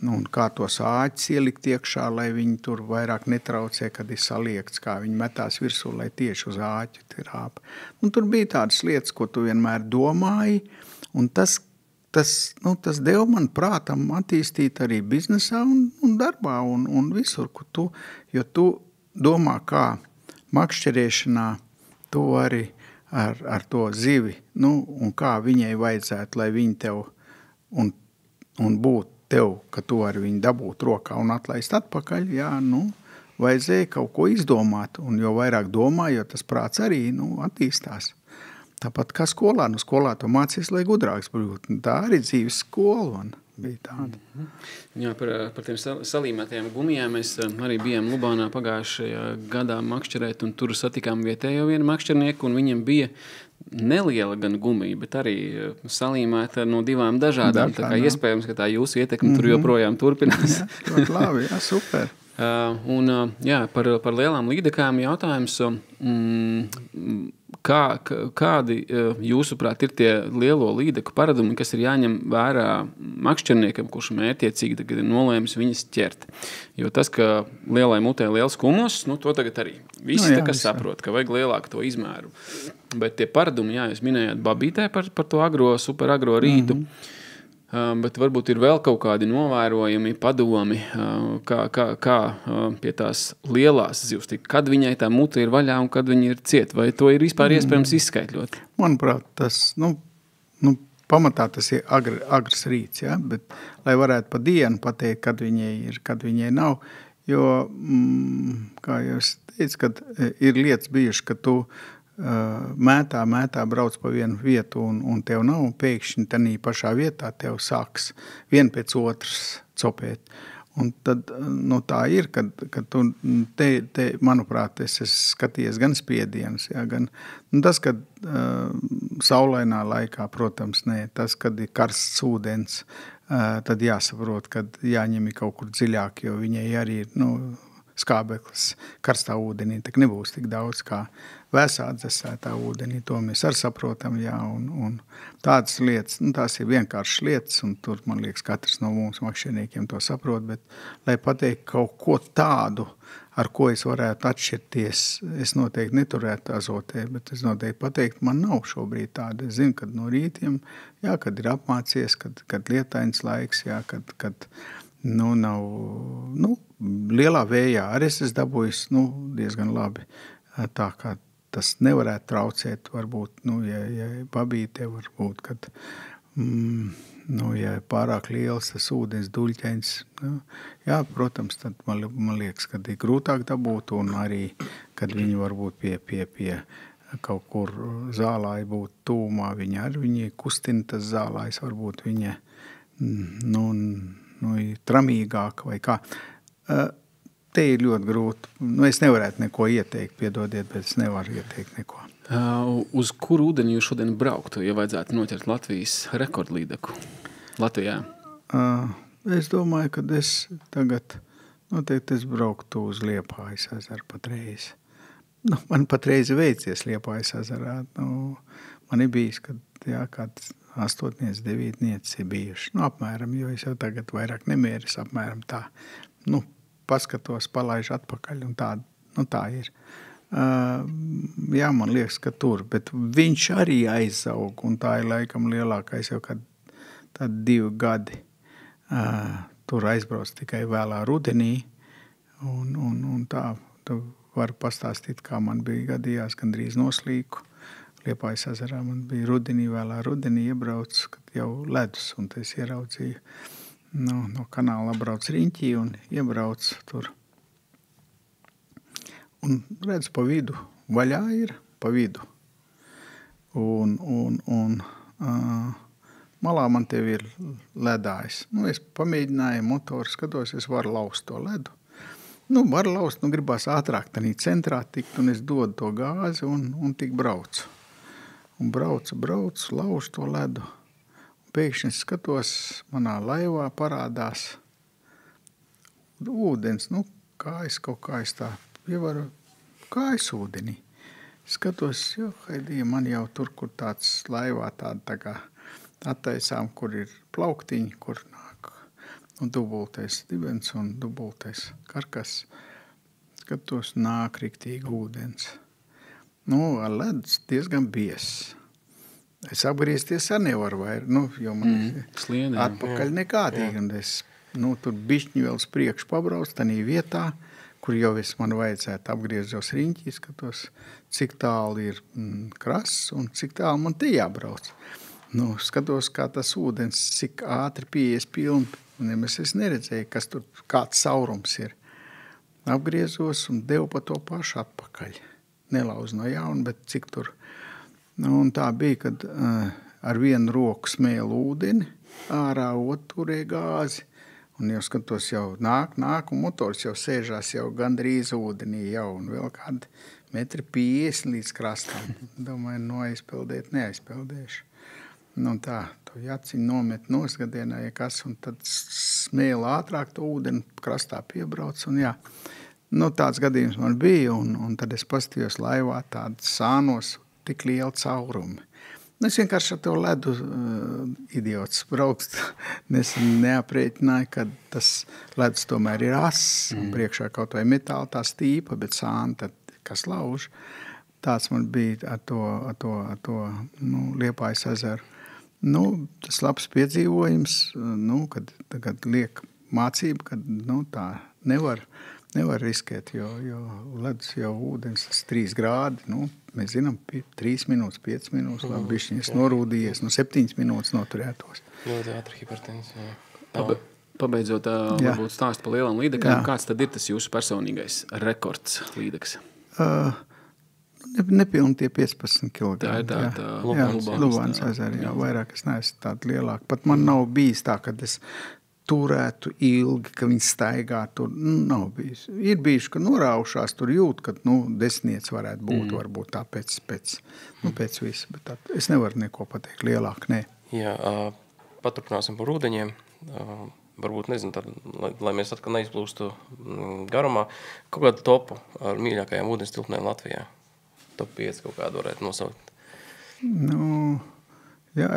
un kā tos āķis ielikt iekšā, lai viņi tur vairāk netraucē, kad ir saliekts, kā viņi metās virsū, lai tieši uz āķu tirāpa. Tur bija tādas lietas, ko tu vienmēr domāji, un tas deva man prātam attīstīt arī biznesā un darbā un visur, jo tu domā, kā makšķerēšanā tu arī ar to zivi, un kā viņai vajadzētu, lai viņi tev un būt tev, ka tu ar viņu dabūt rokā un atlaist atpakaļ, vajadzēja kaut ko izdomāt, un jo vairāk domā, jo tas prāts arī, attīstās. Tāpat kā skolā, skolā tu mācies, lai gudrāks būtu. Tā arī dzīves skola bija tāda. Jā, par tiem salīmētajiem gumijām mēs arī bijām Lubānā pagājušajā gadā makšķerēt, un tur satikām vietējo vienu makšķernieku, un viņam bija neliela gan gumija, bet arī salīmēta no divām dažādām. Tā kā iespējams, ka tā jūsu ietekme tur joprojām turpinās. Jā, labi, jā, super. Par lielām līdekām jautājums, kādi jūsuprāt ir tie lielo līdeku paradumi, kas ir jāņem vērā makšķerniekam, kurš mērķiecīgi tagad ir nolēmis viņas ķert? Jo tas, ka lielai mutē liels kumos, to tagad arī visi saprot, ka vajag lielāku to izmēru. Bet tie paradumi, jūs minējāt babītē par to super agro rītu, bet varbūt ir vēl kaut kādi novērojumi, padomi, kā pie tās lielās zivs, kad viņai tā mute ir vaļā un kad viņa ir ciet, vai to ir vispār iespējams izskaitļot? Manuprāt, tas, pamatā tas ir agrs rīts, ja? Bet, lai varētu pa dienu pateikt, kad viņai ir, kad viņai nav, jo, kā jau es teicu, kad ir lietas bijuši, ka tu mētā brauc pa vienu vietu un tev nav, un pēkšņi tanī pašā vietā tev sāks vien pēc otras copēt. Un tad, tā ir, kad tu te manuprāt, es skaties gan spiedienus, gan tas, kad saulainā laikā, protams, tas, kad ir karsts ūdens, tad jāsaprot, kad jāņem kaut kur dziļāk, jo viņai arī ir, skābeklis karstā ūdenī, tak nebūs tik daudz kā vēsā atdzesētā ūdenī, to mēs arī saprotam, jā, un tādas lietas, tās ir vienkāršas lietas, un tur, man liekas, katrs no mums makšķerniekiem to saprot, bet, lai pateikt kaut ko tādu, ar ko es varētu atšķirties, es noteikti neturētu azotē, bet es noteikti pateikt, man nav šobrīd tāda. Es zinu, kad no rītiem, jā, kad ir apmācies, kad lietains laiks, jā, kad nav, lielā vējā arī es dabūjis, diezgan labi. Tā kā tas nevarētu traucēt, varbūt, ja babīte varbūt, kad, ja pārāk liels tas ūdens duļķeņs, jā, protams, tad man liekas, kad ir grūtāk dabūt, un arī, kad viņi varbūt pie kaut kur zālāji būt tūmā, viņi kustina tas zālājs, varbūt viņa, tramīgāk vai kā. Te ir ļoti grūti. Es nevarētu neko ieteikt, piedodiet, bet es nevaru ieteikt neko. Uz kuru ūdeni jūs šodien brauktu, ja vajadzētu noķert Latvijas rekordlīdeku Latvijā? Es domāju, ka es tagad noteikti brauktu uz Liepājas ezeru patreiz. Man patreiz veicies Liepājas ezerā. Man ir bijis, kad kāds 8, 9 ir bijuši. Apmēram, jo es jau tagad vairāk nemēris, apmēram tā. Paskatos, palaižu atpakaļ, un tā ir. Jā, man liekas, ka tur, bet viņš arī aizaug, un tā ir laikam lielākais jau kad 2 gadi. Tur aizbrauc tikai vēlā rudenī, un tā, tu vari pastāstīt, kā man bija gadījās, gandrīz noslīku. Liepājas ezerā man bija vēlā rudenī iebrauc, kad jau ledus, un es ieraudzīju no kanāla brauc riņķī un iebrauc tur. Un redz pa vidu, vaļā ir pa vidu. Un malā man tev ir ledājs. Es pamēģināju motoru, skatos, es varu laust to ledu. Varu laust, gribās ātrāk tanī centrā tikt, un es dodu to gāzi un tik braucu. Un braucu, laužu to ledu. Pēkšņi skatos, manā laivā parādās ūdens, kājas kaut kājas tā, ievaru kājas ūdenī. Skatos, haidī, man jau tur, kur tāds laivā tāda tā kā attaisām, kur ir plauktiņi, kur nāk dubultais dibens un dubultais karkas. Skatos, nāk riktīgi ūdens. Ar ledus diezgan biezs. Es apgriezties arī nevaru vairs, jo man atpakaļ nekādīgi. Un es tur bišķiņu vēl priekšu pabrauc tanī vietā, kur jau man vajadzētu apgriezos riņķī, skatos, cik tālu ir krasts un cik tālu man te jābrauc. Skatos, kā tas ūdens, cik ātri pieies pilni. Es neredzēju, kas tur, kāds saurums ir. Apgriezos un devu pa to pašu atpakaļ. Nelauzu no jauna, bet cik tur. Un tā bija, kad ar vienu roku smēlu ūdeni, ārā turēja gāzi. Un jau skatos, jau nāk, un motors jau sēžās jau gandrīz ūdenī jau, un vēl kādi 1,50 m līdz krastam. Domāju, aizpeldēt, neaizpeldēšu. Tā, to jaciņu nomet nosgadienā, ja kas, un tad smēlu ātrāk to ūdeni krastā piebrauc, un jā. Tāds gadījums man bija, un tad es pastījos laivā tādas sānos, tik liela caurumi. Es vienkārši ar to ledu idiots braukst. Es neaprēķināju, ka tas ledus tomēr ir ass, un priekšā kaut vai metāla tā stīpa, bet sāna, tad, kas lauž. Tāds man bija ar to Liepājas ezeru. Tas labs piedzīvojums, kad liek mācība, kad tā nevar riskēt, jo ledus jau ūdens 3 grādi, mēs zinām, 3 minūtes, 5 minūtes, labi, bišķiņas norūdījies, 7 minūtes noturētos. Ļoti ātri hipertensija. Pabeidzot, varbūt stāst par lielām līdekām, kāds tad ir tas jūsu personīgais rekords līdeks? Nepilni tie 15 kg. Tā ir tā Lubānas ezeri, vairāk es neesmu tāda lielāka. Pat man nav bijis tā, kad es turētu ilgi, ka viņi staigā tur, nav bijis. Ir bijuši, ka noraušās, tur jūt, ka, desmitniec varētu būt, varbūt tā pēc visa, bet tā, es nevaru neko pateikt, lielāk, nē. Jā, paturpināsim par ūdeņiem, varbūt, nezinu, tad, lai mēs atkal neizplūstu garumā, kaut kādu topu ar mīļākajām ūdens tilpnēm Latvijā? top 5 kaut kādu varētu nosaukt? Nu, jā,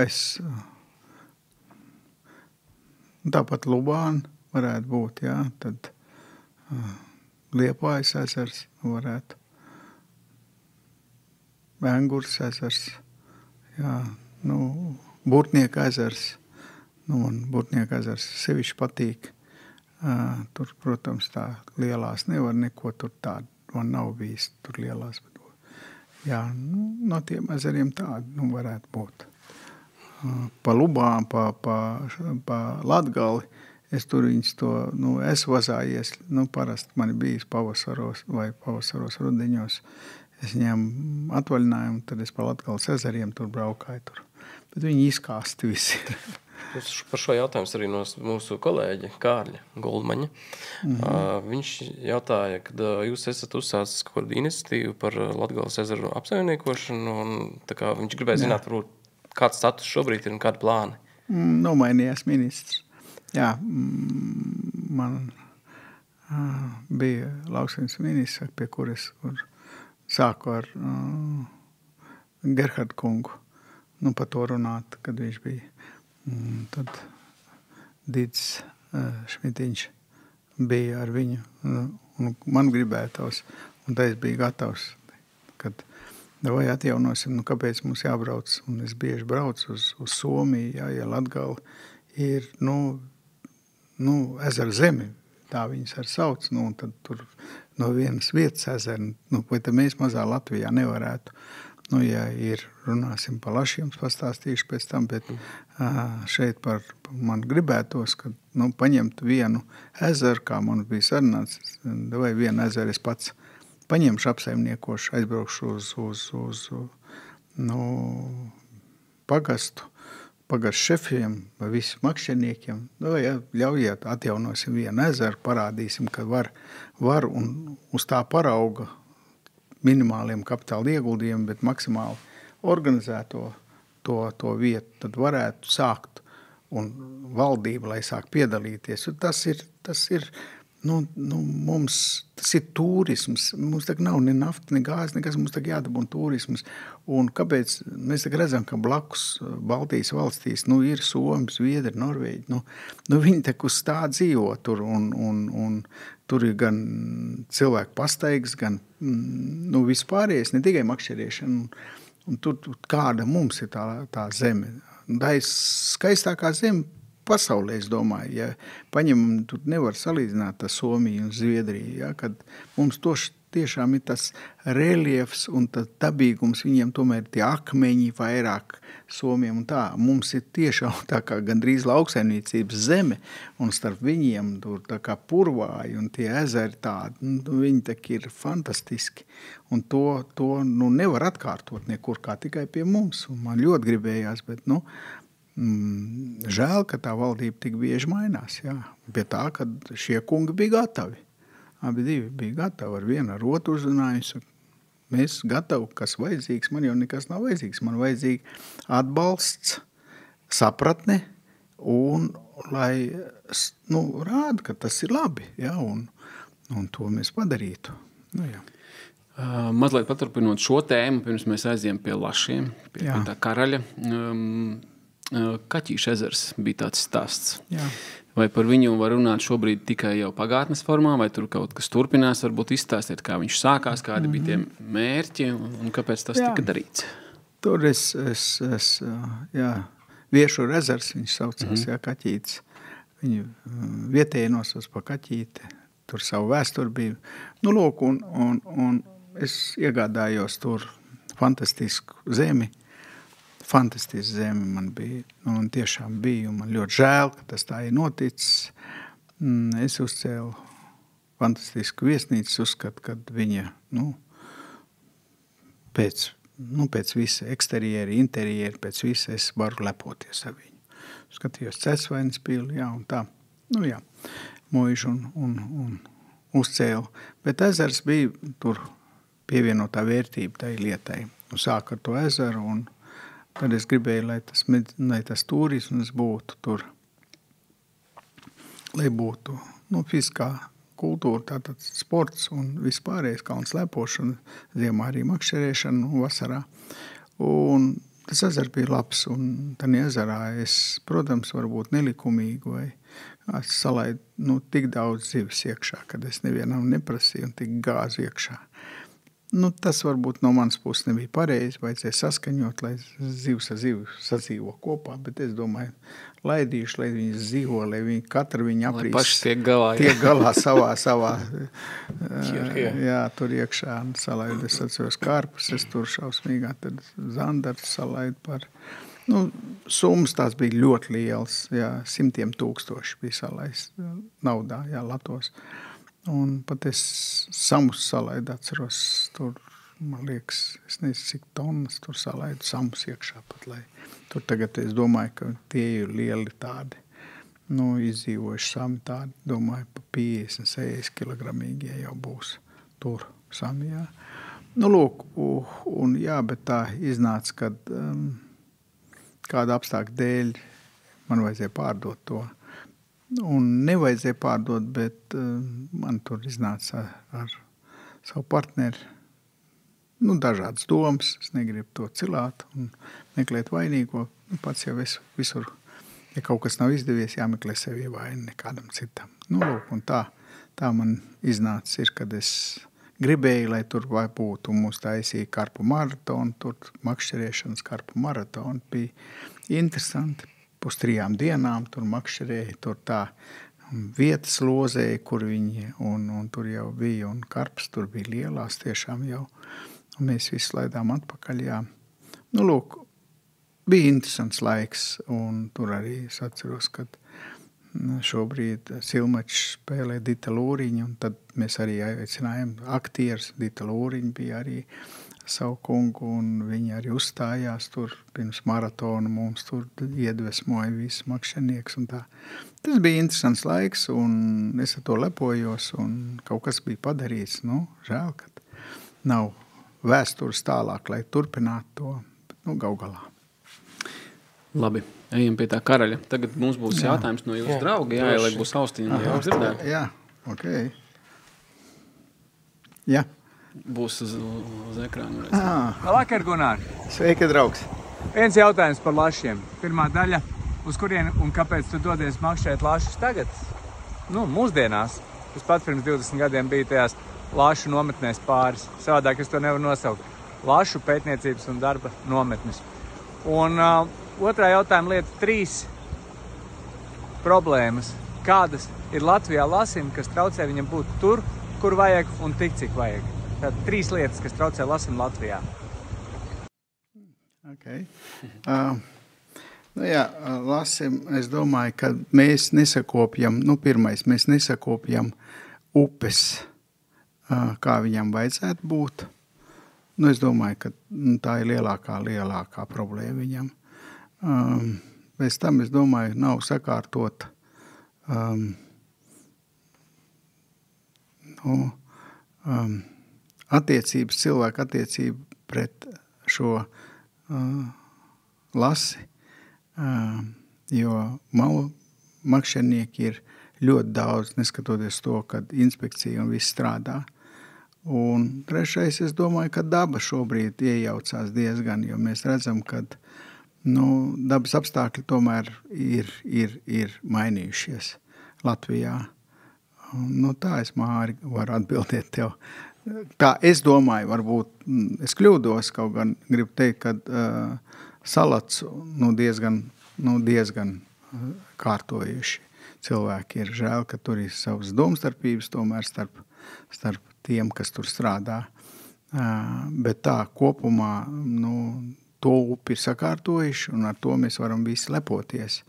tāpat Lubāna varētu būt, jā, tad Liepājas ezers varētu, Vengurs ezers, jā, nu, Burtnieka ezers, nu, un Burtnieka ezers sevišķi patīk. Tur, protams, tā lielās nevar neko, tur tāda man nav bijis, tur lielās, bet, jā, nu, no tiem ezeriem tādi, nu, varētu būt. Pa Lubām, pa Latgali, es tur viņus to, nu, es vazājies, nu, parasti man bijis pavasaros rudeņos, es ņem atvaļinājumu, tad es pa Latgales ezeriem tur braukāju tur, bet viņi izkāsti visi ir. Par šo jautājumu arī no mūsu kolēģa Kārļa Gulmaņa. Viņš jautāja, kad jūs esat uzsācis kaut kādu iniciatīvu par Latgales ezeru apsaimniekošanu, un tā kā viņš gribēja zināt, varbūt, kāds status šobrīd ir un kādi plāni. Nomainījās ministrs. Jā, man bija lauksaimniecības ministrs, pie kuras sāku ar Gerhardu kungu, nu, par to runāt, kad viņš bija. Tad Dits Šmitiņš bija ar viņu, un man gribētos, un tā es biju gatavs, kad vai atjaunosim, nu kāpēc mums jābrauc, un es bieži braucu uz Somiju, jā, ja Latgali ir, nu, ezera zemi, tā viņas ar sauc, nu, un tad tur no vienas vietas ezera, nu, vai tad mēs mazā Latvijā nevarētu, nu, ja ir, runāsim pa lašiem, pastāstīšu pēc tam, bet šeit man gribētos, ka, nu, paņemt vienu ezeru, kā man bija sarunāts, vai vienu ezeru es pats paņemšu apsaimniekošu, aizbraukšu uz nu, pagastu šefiem vai visu makšķerniekiem, vai ļaujiet atjaunosim vienu ezeru, parādīsim, ka var un uz tā parauga minimāliem kapitāla ieguldījumiem, bet maksimāli organizēto to vietu, tad varētu sākt un valdība, lai sāk piedalīties. Tas ir nu, mums, tas ir turisms. Mums tagad nav ne nafta, ne gāzi, nekas, mums tagad jādabūna turisms. Un kāpēc mēs tagad redzam, ka blakus Baltijas valstīs, nu, ir Somi, Zviedri, Norvēģi, nu viņi tak uz tā dzīvo tur un tur ir gan cilvēku pastaigas, gan, nu, vispārējais, ne tikai makšķeriešana. Un tur kāda mums ir tā zeme. Tā ir skaistākā zeme pasaulē, es domāju. Ja paņemam, tur nevar salīdzināt ar Somiju un Zviedriju, ja, kad mums tiešām ir tas reliefs un tas dabīgums, viņiem tomēr tie akmeņi vairāk Somiem un tā. Mums ir tiešām tā kā gandrīz lauksaimniecības zeme, un starp viņiem tur tā kā purvāji un tie ezeri tādi, nu, viņi tak ir fantastiski. Un to nu, nevar atkārtot nekur kā tikai pie mums. Un man ļoti gribējās, bet, nu, žēl, ka tā valdība tik bieži mainās. Jā. Pie tā, kad šie kungi bija gatavi. Abi divi bija gatavi ar vienu, ar otru uzrunājusi. Mēs gatavi, kas vajadzīgs, man jau nekas nav vajadzīgs. Man vajadzīgi atbalsts, sapratne un lai, nu, rāda, ka tas ir labi, ja, un to mēs padarītu. Nu, jā. Mazliet paturpinot šo tēmu, pirms mēs aizjām pie lašiem, pie tā karaļa. Kaķīša ezers bija tāds stāsts. Jā. Vai par viņu var runāt šobrīd tikai jau pagātnes formā, vai tur kaut kas turpinās, varbūt izstāstiet, kā viņš sākās, kādi bija tie mērķi un kāpēc tas tika darīts? Tur es Viešu ezers, viņš saucās, kaķītis. Viņu vietēji nosauc pa kaķīti, tur savu vēsturi bija. Nu, lūk, un es iegādājos tur fantastisku zemi. Fantastiski zemi man bija, un tiešām bija, un man ļoti žēl, ka tas tā ir noticis. Es uzcēlu fantastisku viesnīcu, uzskatu, kad viņa, nu, pēc visa eksterjeri, interjeri, pēc visa es varu lepoties ar viņu. Skatījos Cēsvainas pili, jā, un tā, nu jā, muižu un uzcēlu. Bet ezers bija tur pievienotā vērtība tai lietai. Un sāk ar to ezeru, un tad es gribēju, lai tas turisms būtu tur, lai būtu, nu, fiziskā kultūra, tātad sports un vispārējais kalnu slēpošana, ziemā arī makšķerēšana un vasarā. Un tas ezers bija labs, un tādā ezerā es, protams, varbūt nelikumīgi vai salaidu tik daudz zivis iekšā, kad es nevienam neprasīju un tik gāzu iekšā. Tas varbūt no manas puses nebija pareizi, vajadzēja saskaņot, lai zivs ar zivu sadzīvo kopā, bet es domāju, laidīšu, lai viņi dzīvo, lai viņi katru viņu aprīs. Lai paši tiek galā. Tiek galā savā jā, tur iekšā salaidu. Es atceros karpus, es tur šausmīgā, tad zandarts salaidu par. Summas tās bija ļoti liels, jā, 100,000 bija salaists naudā, jā, latos. Un pat es samus salaidu atceros, tur, man liekas, es nezinu, cik tonnas tur salaidu samus iekšā pat, lai tur tagad es domāju, ka tie ir lieli tādi, izdzīvojuši sami tādi, domāju, pa 50-60 kilogramīgie jau būs tur sami, jā. Lūk, un jā, bet tā iznāca, kad kāda apstākļa dēļ man vajadzēja pārdot to. Un nevajadzēja pārdot, bet man tur iznāca ar savu partneri dažādas domas. Es negribu to cilāt un meklēt vainīgo. Pats jau es visur, ja kaut kas nav izdevies, jāmeklē sevi vaini nekādam citam. Lūk, un tā man iznāca ir, kad es gribēju, lai tur vai būtu un mūs taisīja karpu maratonu, tur makšķerēšanas karpu maratonu bija interesanti. Pus 3 dienām tur makšķerēja, tur tā vietas lozēja, kur viņi, un tur jau bija, un karps tur bija lielās tiešām jau, un mēs visi laidām atpakaļ, jā. Lūk, bija interesants laiks, un tur arī es atceros, kad šobrīd Silmačs spēlē Dita Lūriņu, un tad mēs arī aicinājām aktieris, Dita Lūriņa bija arī savu kungu, un viņi arī uzstājās tur pirms maratona, mums tur iedvesmoja visu makšķernieks un tā. Tas bija interesants laiks, un es ar to lepojos, un kaut kas bija padarīts, žēl, kad nav vēstures tālāk, lai turpinātu to, bet gau galā. Labi, ejam pie tā karaļa. Tagad mums būs jautājums no jūsu drauga, lai būs austiņa. Jā, ok. Jā. Būs uz ekrānu. Labvakar, Gunār! Sveiki, draugs! Viens jautājums par lašiem. Pirmā daļa, uz kurien un kāpēc tu dodies makšķēt lašus tagad? Mūsdienās. Es pat pirms 20 gadiem biju tajās lašu nometnēs pāris. Savādāk es to nevaru nosaukt. Lašu pētniecības un darba nometnes. Un otrā jautājuma lieta 3 problēmas. Kādas ir Latvijā lasim, kas traucē viņam būt tur, kur vajag un tik, cik vajag? Tad 3 lietas, kas traucē lasim Latvijā. Okay. Lasim, es domāju, ka mēs nesakopjam, pirmais, mēs nesakopjam upes, kā viņam vajadzētu būt. Es domāju, ka tā ir lielākā problēma viņam. Pēc tam, es domāju, nav sakārtot attiecības, cilvēku attiecību pret šo lasi, jo malu makšķernieki ir ļoti daudz, neskatoties to, kad inspekcija un viss strādā. Un trešais, es domāju, ka daba šobrīd iejaucās diezgan, jo mēs redzam, ka dabas apstākļi tomēr ir mainījušies Latvijā. Tā es, Māri, varu atbildēt tev. Tā es domāju, varbūt es kļūdos, kaut gan gribu teikt, ka salats diezgan kārtojuši cilvēki ir. Žēl, ka tur ir savas domstarpības tomēr starp tiem, kas tur strādā. Bet tā kopumā to upi ir sakārtojuši, un ar to mēs varam visi lepoties.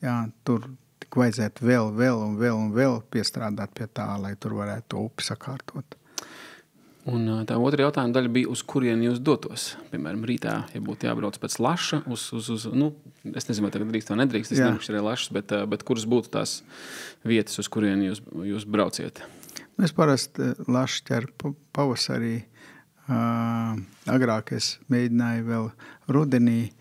Jā, tur tik vajadzētu vēl piestrādāt pie tā, lai tur varētu to upi sakārtot. Un tā otra jautājuma daļa bija, uz kurien jūs dotos? Piemēram, rītā, ja būtu jābrauc pēc laša, es nezinu, vai tagad drīkst vai nedrīkst, es nemakšķerēju lašas, bet kuras būtu tās vietas, uz kurien jūs brauciet? Es parasti lašu ķeru pavasarī, agrāk es mēģināju vēl rudenī,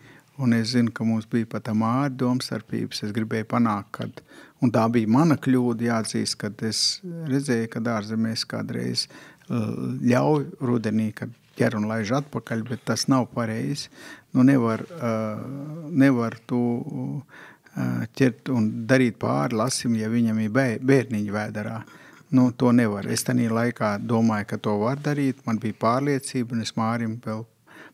Un es zinu, ka mums bija pat māri domstarpības. Es gribēju panākt, un tā bija mana kļūda jāatzīst, kad es redzēju, ka ārzemēs kādreiz ļauj rudenī, kad ķer un laiž atpakaļ, bet tas nav pareizi. Nu, nevar tu ķert un darīt pāri lasim, ja viņam ir bērniņi vēderā. Nu, to nevar. Es tanī laikā domāju, ka to var darīt. Man bija pārliecība, un es Mārim vēl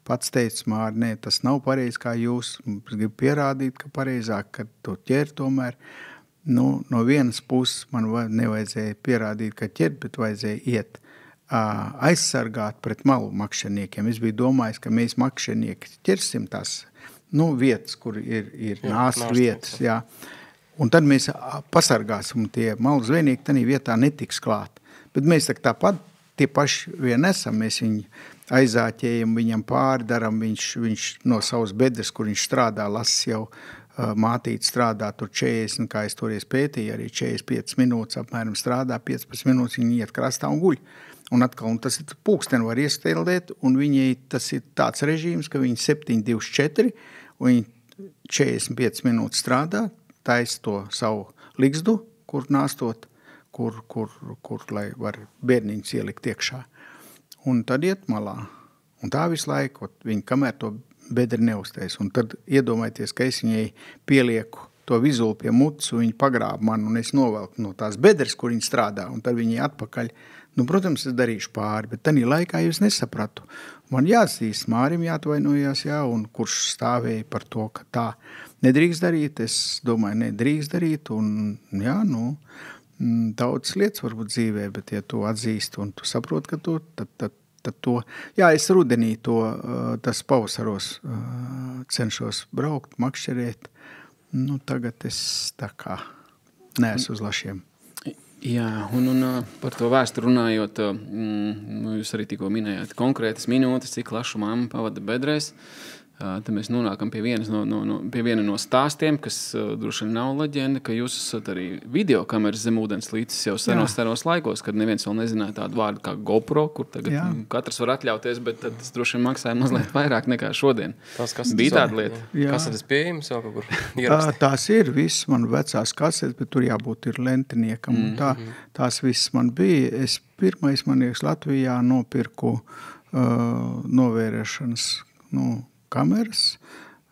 pats teicu, Māri, nē, tas nav pareizi kā jūs. Es gribu pierādīt, ka pareizāk, ka to ķer tomēr. Nu, no vienas puses man nevajadzēja pierādīt, ka ķer, bet vajadzēja iet aizsargāt pret malu makšķerniekiem. Es biju domājis, ka mēs makšķernieki ķersim tās vietas, kur ir nāsas vietas. Jā. Un tad mēs pasargāsim, tie malu zvejnieki tanī vietā netiks klāt. Bet mēs tāpat tie paši vien esam, mēs viņu aizāķējam, viņam pārdaram, viņš no savas bedres, kur viņš strādā, lasis jau mātīte strādā tur 40, kā es toreiz pētīju, arī 45 minūtes apmēram strādā, 15 minūtes viņi iet krastā un guļ. Un atkal, un tas ir pulksteni var iestēlēt, un viņai tas ir tāds režīms, ka viņi 7-2-4, un viņi 45 minūtes strādā, taisa to savu ligzdu, kur nāstot, kur lai var bērniņus ielikt iekšā. Un tad iet malā. Un tā visu laiku, viņi kamēr to bedri neuztais. Un tad iedomājieties, ka es viņai pielieku to vizulu pie mutas, un viņi pagrāb man, un es novelku no tās bedres, kur viņi strādā, un tad viņi atpakaļ. Nu, protams, es darīšu pāri, bet tanī laikā es nesapratu. Man jāatzīst, Mārim jāatvainojās, jā, un kurš stāvēja par to, ka tā nedrīkst darīt. Es domāju, nedrīkst darīt, un jā, daudz lietas varbūt dzīvē, bet ja tu atzīsti un tu saproti, ka tu, tad to, jā, es rudenī tas pavasaros cenšos braukt, makšķerēt, tagad es tā kā neesmu uz lašiem. Jā, un par to vēsturi runājot, jūs arī tikko minējāt konkrētas minūtes, cik lašu mamma pavada bedrēs. Tad mēs nonākam pie viena no stāstiem, kas droši vien nav leģenda, ka jūs esat arī videokameras zem ūdens līcis jau senos laikos, kad neviens vēl nezināja tādu vārdu kā GoPro, kur tagad katrs var atļauties, bet tad tas droši vien maksāja mazliet vairāk nekā šodien. Bija tāda lieta. Kasetes pieejams jau kaut kur ierakstīt? Tās ir viss, man vecās kasetes, bet tur jābūt ir lentiniekam. Tās viss man bija. Es pirmais, man liekas, Latvijā nopirku novērēšanas, kameras,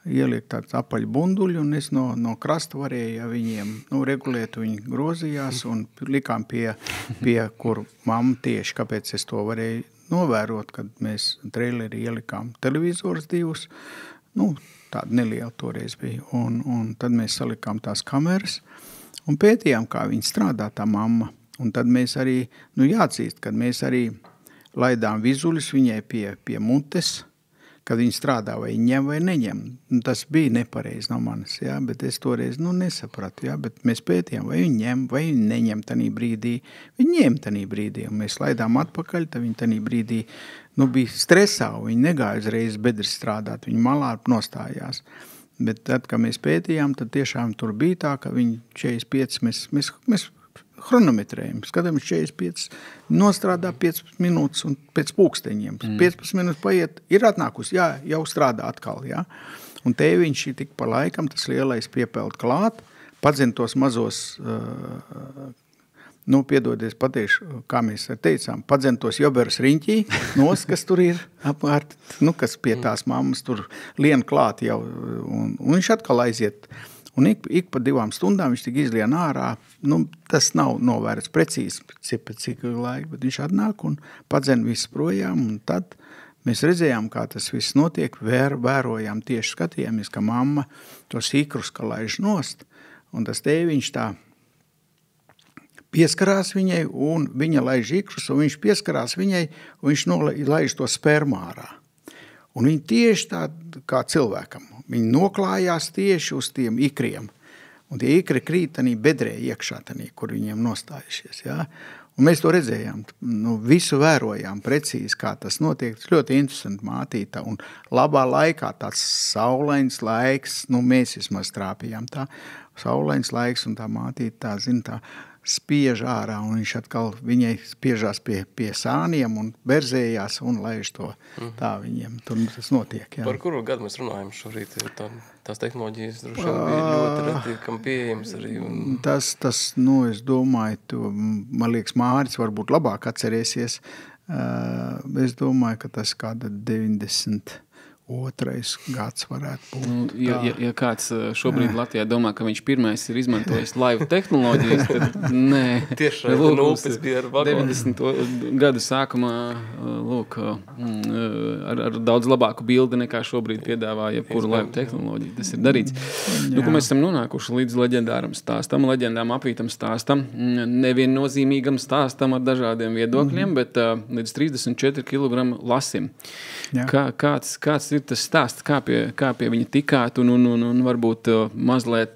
ieliek tāds apaļu bunduļu, un es no krasta varēju viņiem regulēt, viņi grozījās, un likām pie kur mamma tieši, kāpēc es to varēju novērot, kad mēs traileri ielikām televizors 2, tāda neliela toreiz bija, un tad mēs salikām tās kameras, un pētījām, kā viņi strādā, tā mamma, un tad mēs arī, jāatzīst, kad mēs arī laidām vizuļus viņai pie mutes, kad viņi strādā, vai ņem vai neņem. Tas bija nepareizi no manis, jā, bet es toreiz nesapratu, jā, bet mēs pētījām, vai viņi ņem, vai viņi neņem tanī brīdī. Viņi ņem tanī brīdī, un mēs laidām atpakaļ, tad viņi tanī brīdī bija stresā, un viņi negāja uzreiz bedri strādāt, viņi malā nostājās. Bet tad, kad mēs pētījām, tad tiešām tur bija tā, ka viņi 45, mēs chronometrējam, skatāmies 45, nostrādā 15 minūtes un pēc pulksteņiem. 15 minūtes paiet, ir atnākusi, jā, jau strādā atkal, jā. Un tēviņš ir tik pa laikam, tas lielais piepeld klāt, padzina tos mazos, piedodies pateikšu, kā mēs teicām, padzina tos joberas riņķī, kas tur ir apkārt, kas pie tās mammas tur lien klāt jau, un viņš atkal aiziet. Un ik pa 2 stundām viņš tik izlien ārā, tas nav novērts precīzi, cik laika, bet viņš atnāk un padzen visu projām, un tad mēs redzējām, kā tas viss notiek, vērojām tieši skatījāmies, ka mamma to sīkrus, ka laiž nost, un tas tēviņš tā pieskarās viņai, un viņa laiž ikrus, un viņš pieskarās viņai, un viņš laiž to spermu ārā. Un viņi tieši tā kā cilvēkam. Viņi noklājās tieši uz tiem ikriem. Un tie ikri krīt tanī bedrē iekšā, tanī, kur viņiem nostājušies. Ja? Un mēs to redzējām. Visu vērojām precīzi, kā tas notiek. Tas ļoti interesanti mātītā. Un labā laikā tāds saulains laiks, mēs vismaz trāpījām tā. Saulains laiks un tā mātītā, tā spiež ārā, un viņš atkal viņai spiežās pie sāniem un berzējās un laiž to tā viņiem. Tur tas notiek, jā. Par kuru gadu mēs runājam šorīt? Tās tehnoloģijas droši vien bija ļoti reti, kam pieejams arī. Tas, es domāju, man liekas, Māris varbūt labāk atcerēsies. Es domāju, ka tas kāda 92. gads varētu būt. Ja kāds šobrīd Latvijā domā, ka viņš pirmais ir izmantojis laivu tehnoloģijas, tad nē. Tieši nulpes bija ar vagonu. 90. gadu sākumā, lūk, ar daudz labāku bildi nekā šobrīd piedāvā jebkuru laivu tehnoloģiju. Tas ir darīts. Nu, ka mēs esam nonākuši līdz leģendāram stāstam, leģendām apītam stāstam, neviennozīmīgam stāstam ar dažādiem viedokļiem, bet līdz 34 kg lasim. Kāds ir tas stāsts, kā pie viņa tikāt un varbūt mazliet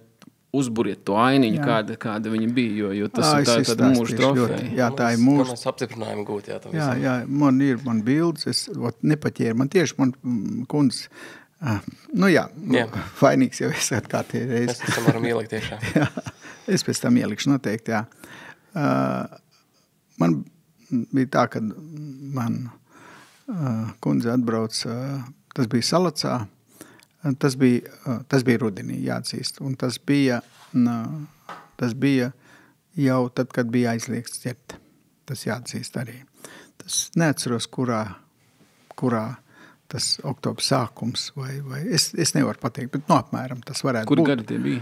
uzburiet to ainiņu, kāda viņa bija, jo tas ir tāda mūža trofeja. Jā, tā ir mūža. Mēs apstiprinājumi gūt, Jā, man bildes, nepaķēra, man kundze, vainīgs jau es kā tie reizi. Mēs tam varam ielikt tiešā. Jā, es pēc tam ielikšu noteikti, jā. Man bija tā, kad man kundze atbrauc, tas bija Salacā, tas bija rudenī, jāatzīst, un tas bija jau tad, kad bija aizliegts ķert, tas jāatzīst arī. Tas neatceros, kurā tas oktobra sākums, vai es nevaru pateikt, bet apmēram tas varētu būt. Kuri gadi tie bija?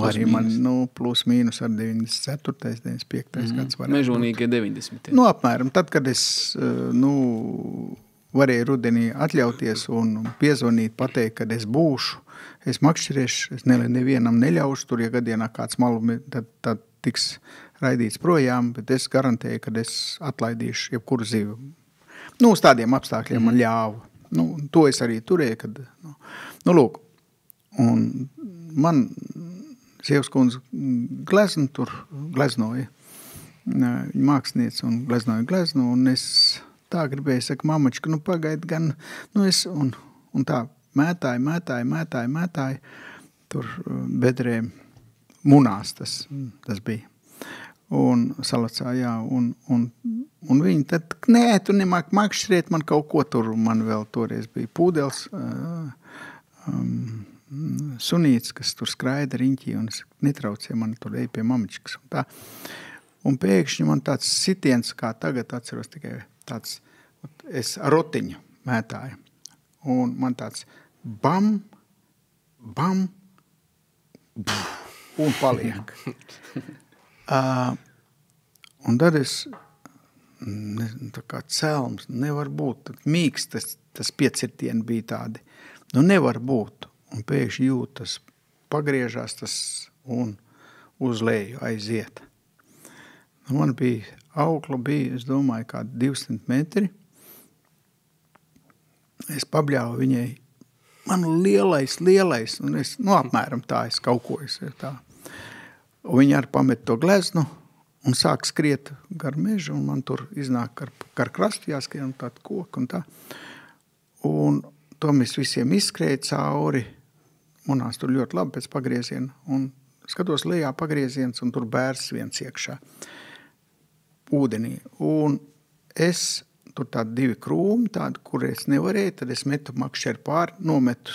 Arī man, plus mīnus ar 94. 95. gads varētu. Mežonīgie 90. Apmēram, tad, kad es, varēju rudenī atļauties un piezvanīt, pateikt, kad es būšu, es makšķeriešu, es nevienam neļaušu, tur, ja gadienā kāds malumi, tad tiks raidīts projām, bet es garantēju, kad es atlaidīšu jebkuru zivu. Uz tādiem apstākļiem man ļāva. To es arī turēju, kad, lūk, un man sievas kundze gleznu tur gleznoja, viņa māksliniece un gleznoja gleznu, un es tā gribēju, saka, mamačka, pagaid gan, es, un tā mētāju, tur bedrē munās tas bija. Un Salacā, jā, un viņi tad, nē, tu nemāk makšķerēt man kaut ko tur, man vēl toreiz bija pūdels, sunīts, kas tur skraida riņķī, un es netraucēju, man tur ej pie mamičkas, un tā. Un pēkšņi man tāds sitiens, kā tagad atceros tikai tāds, es rotiņu mētāju, un man tāds bam, un paliek. Un tad es, tā kā celms, nevar būt, mīgs tas piecirtieni bija tādi, nevar būt, un pēkšņi jūtas, pagriežās tas un uz leju aiziet. Man bija aukla, es domāju, kādi 200 metri. Es pabļāvu viņai, man lielais, un es, apmēram tā, es kaut ko tā. Un viņa arī pamet to gleznu un sāk skriet gar mežu, un man tur iznāk gar krastu jāskrien un tādu koku un tā. Un to mēs visiem izskrēja cauri, munās tur ļoti labi pēc pagrieziena, un skatos lejā pagrieziens, un tur bērs viens iekšā ūdenī. Un es tur tādi 2 krūmi, tādi, kur es nevarēju, tad es metu makšķeri pāri, nometu,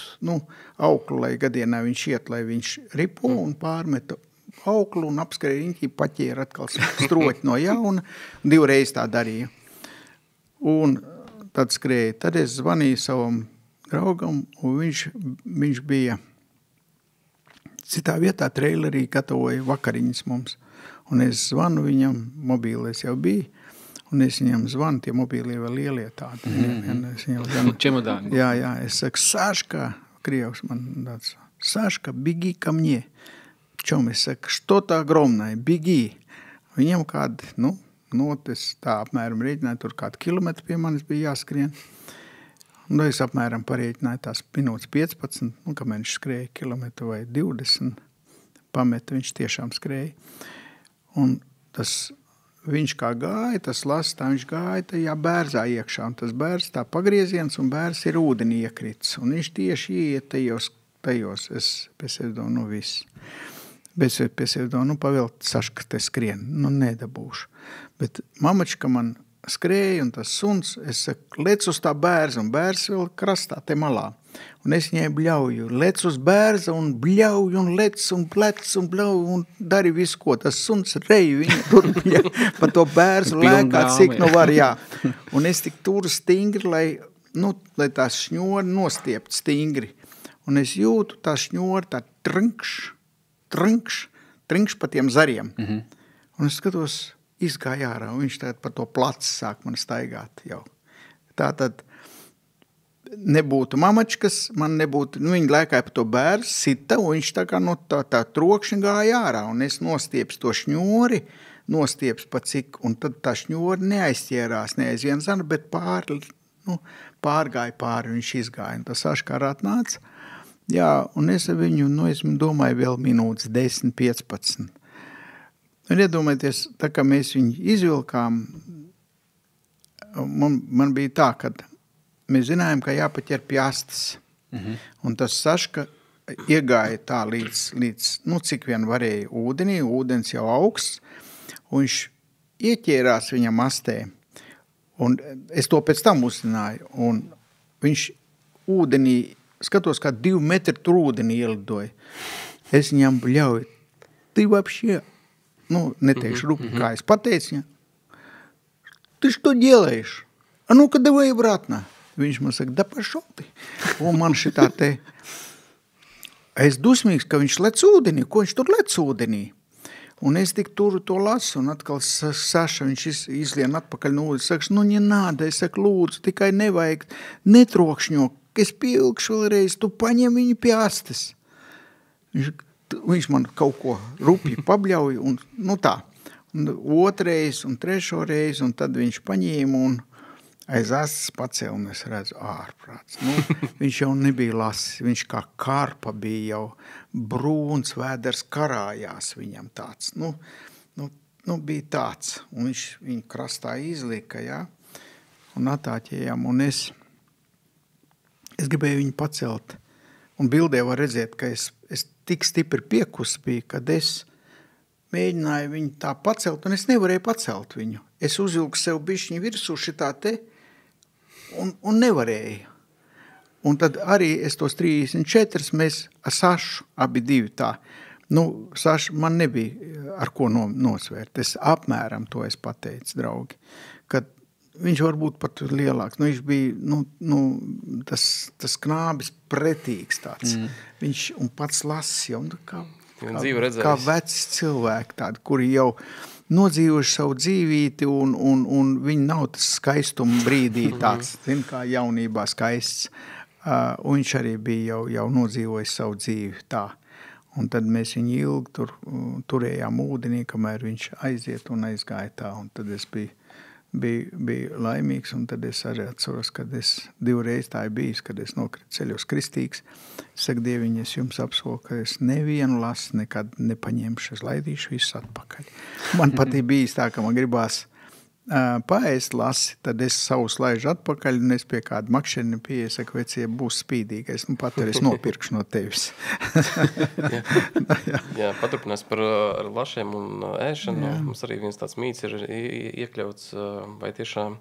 auklu, lai gadienā viņš iet, lai viņš ripo, un pārmetu auklu un apskrēju riņķī, paķēra atkal stroķi no jauna, 2 reizes tā darīju. Un tad skrēju, tad es zvanīju savam draugam, un viņš bija citā vietā trailerī, gatavoja vakariņas mums. Un es zvanu viņam, mobīlēs jau bija, un es viņam zvanu, tie mobīlie vēl lielie tādi. Čemodāni. Jā, es saku, Saška, Krievs man tāds, Saška, bеги ко мне. Čom, es saku, что tā огромное, беги. Viņam kādi, es tā apmēram rēķināju, tur kādu kilometru pie manis bija jāskrien. Un es apmēram parēķināju tās minūtes 15, kamēr viņš skrēja kilometru vai 20, pameta, viņš tiešām skrēja. Un viņš kā gāja, tas lasta, viņš gāja tajā bērzā iekšā, un tas bērz tā pagrieziens, un bērs ir ūdenī iekrits, un viņš tieši ieiet tajos, es domāju, viss. Bet es pie sevi domāju, pavēlt Saška te skrien, nedabūšu. Bet mamačka man skrēja un tas suns, es saku, lec uz tā bērza, un bērz vēl krastā, te malā. Un es viņai bļauju, lec uz bērza un bļauju, un lec un plec un bļauju, un dari visu, ko tas suns reju viņa tur pa to bērzu lēkā, cik var, jā. Un es tik turu stingri, lai tās šņori nostiept stingri. Un es jūtu tā šņori, tā trinkš pa tiem zariem. Un es skatos, izgāja ārā, un viņš tagad pa to placu sāk man staigāt jau. Tātad nebūtu mamačkas, man nebūtu, viņi lēkāja pa to bērzu, sita, un viņš tā kā no tā trokšņa gāja ārā, un es nostieps to šņori, pa cik, un tad tā šņori neaizķērās, neaizvien zana, bet pārgāja pāri, viņš izgāja, un tas Saškār atnāca. Jā, un es ar viņu, es domāju, vēl minūtes 10, 15. Un iedomājieties, tā kā mēs viņu izvilkām, man bija tā, kad mēs zinājām, ka jāpaķer pie astes. Un tas Saška iegāja tā līdz cik vien varēja ūdenī, ūdens jau augsts, un viņš ieķērās viņam astē. Un es to pēc tam uzzināju, un viņš ūdenī, skatos, kā 2 metri tur ūdenī ielidoja. Es viņam bļauju, ты вообще, neteikšu rupi, kā es pateicu, ты что делаешь? А ну-ка давай обратно. Viņš man saka, da pašau ты. Un man šitā te, es dusmīgs, ka viņš lec ūdenī, ko viņš tur lec ūdenī. Un es tik turu to lasu, un atkal Saša, viņš izlien atpakaļ no ūdens, saka, не надо, es saku, lūdzu, tikai nevajag netrokšņo, es pievilkšu vēlreiz, tu paņem viņu pie astes. Viņš man kaut ko rupi pabļauja, un tā. Un otrais un trešo reizi, un tad viņš paņēma un aiz astes pacēla, un es redzu ārprāts. Viņš jau nebija lasis, viņš kā karpa bija jau brūns vēders karājās viņam tāds. Bija tāds, un viņš viņu krastā izlika, jā, un atāķējām, un es gribēju viņu pacelt, un bildē var redzēt, ka es tik stipri piekus biju, kad es mēģināju viņu tā pacelt, un es nevarēju pacelt viņu. Es uzvilku sev bišķiņu virsū šitā te, un nevarēju. Un tad arī es tos 34, mēs ar Sašu, abi divi tā. Saša, man nebija ar ko nosvērt. Es apmēram to es pateicu, draugi, kad viņš var būt pat lielāks. Viņš bija, tas knābis pretīgs tāds. Viņš un pats lasis jau, kā veci cilvēki tādi, kuri jau nodzīvojuši savu dzīvīti un viņi nav tas skaistuma brīdī tāds, kā jaunībā skaists. Un viņš arī bija jau nodzīvojis savu dzīvi tā. Un tad mēs viņu ilgi turējām ūdenī, kamēr viņš aiziet un aizgāja tā. Un tad es biju laimīgs, un tad es arī atceros, kad es 2 reiz tā bijis, kad es nokritu ceļos kristīgs. Es saku, Dieviņ, es jums apsolu, ka es nevienu lasu nekad nepaņemšu, es laidīšu visu atpakaļ. Man patī bijis tā, ka man gribās paēst lasi, tad es savus laižu atpakaļ, un es pie kāda makšķerina pieeja, saku, vecie, būs spīdīgais, pat arī es nopirkšu no tevis. Jā, paturpinās par lašiem un ēšanu. Mums arī viens tāds mīts ir iekļauts, vai tiešām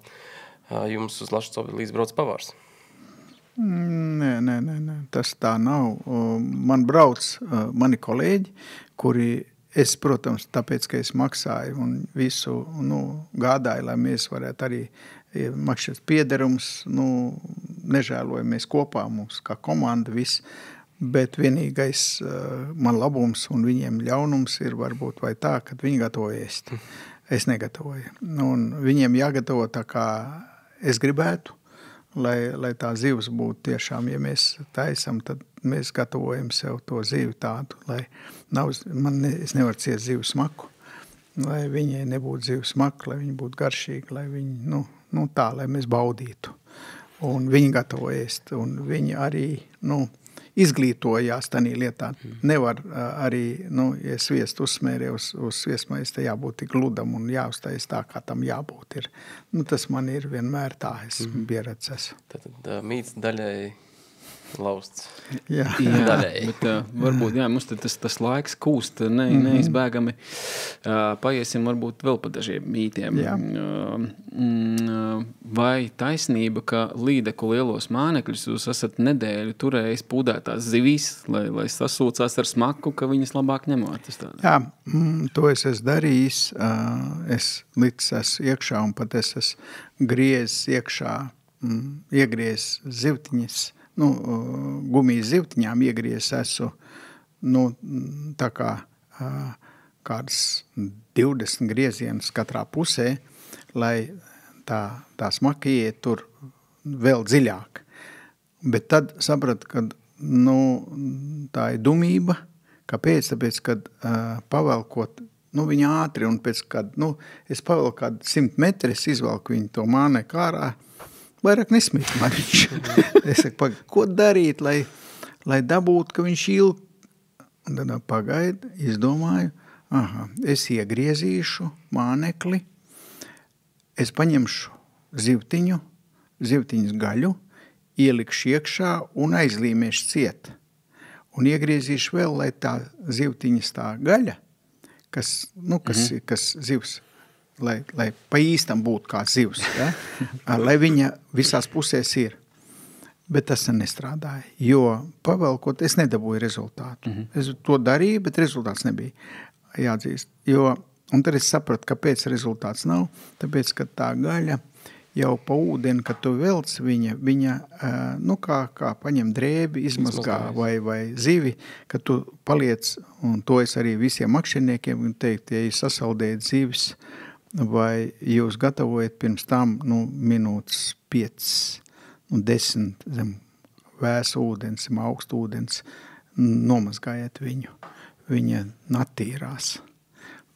jums uz lašu cobi līdz brauc pavārs? Nē, tas tā nav. Man brauc mani kolēģi, kuri es, protams, tāpēc, ka es maksāju un visu gādāju, lai mēs varētu arī makšķēt piederums, nežēlojamies kopā mums kā komanda viss, bet vienīgais man labums un viņiem ļaunums ir varbūt vai tā, kad viņi gatavo ēst. Es negatavoju. Un viņiem jāgatavo tā, kā es gribētu, lai tā zivs būtu tiešām, ja mēs taisam, tad mēs gatavojam sev to zivu tādu, lai es nevaru ciest zivu smaku, lai viņai nebūtu zivu smaku, lai viņa būtu garšīga, lai viņi, tā, lai mēs baudītu. Un viņi gatavo ēst, un viņi arī, izglītojās tanī lietā. Nevar arī, ja sviestu uzsmērē uz sviestmaizi, te jābūt tik gludam un jāuztais tā, kā tam jābūt ir. Tas man ir vienmēr tā, es pieredzes. Tad mīts daļai lausts. Jā, bet varbūt mums tas laiks kūst neizbēgami. Paiesim varbūt vēl pa dažiem mītiem. Vai taisnība, ka līdeku lielos mānekļus jūs esat nedēļu turējis pūdētās zivīs, lai sasūcās ar smaku, ka viņas labāk ņemot? Jā, to es esmu darījis. Es licis esmu iekšā un pat es esmu griezis iekšā, iegriezis zivtiņas, gumijas zivtiņām iegriezis esmu, tā kā kādas 20 griezienus katrā pusē, lai tā smaka ieiet tur vēl dziļāk. Bet tad sapratu, ka tā ir dumība. Kāpēc? Tāpēc, kad pavelkot, viņa ātri un pēc, kad es pavelku kādu 100 metru, es izvelku viņu to māneku ārā, vairāk nesmīt man viņš. Es saku, ko darīt, lai dabūtu, ka viņš ilg. Un tad pagaidu, izdomāju, es iegriezīšu mānekli, es paņemšu zivtiņas gaļu, ielikšu iekšā un aizlīmēšu ciet. Un iegriezīšu vēl, lai tā zivtiņas tā gaļa, kas zivs, lai pa īstam būtu kā zivs, ja? Lai viņa visās pusēs ir. Bet tas nestrādāja, jo pavelkot es nedabūju rezultātu. Es to darīju, bet rezultāts nebija jāatzīst. Un tad es sapratu, kāpēc rezultāts nav, tāpēc, ka tā gaļa jau pa ūdeni, kad tu velc viņa kā paņem drēbi, izmazgā vai zivi, kad tu paliec, un to es arī visiem makšķerniekiem teikt, ja jūs sasaldējat zivis, vai jūs gatavojat pirms tam minūtes 5, 10 zem vēsa ūdens, zem augstu ūdens, nomazgājiet viņu. Viņa attīrās.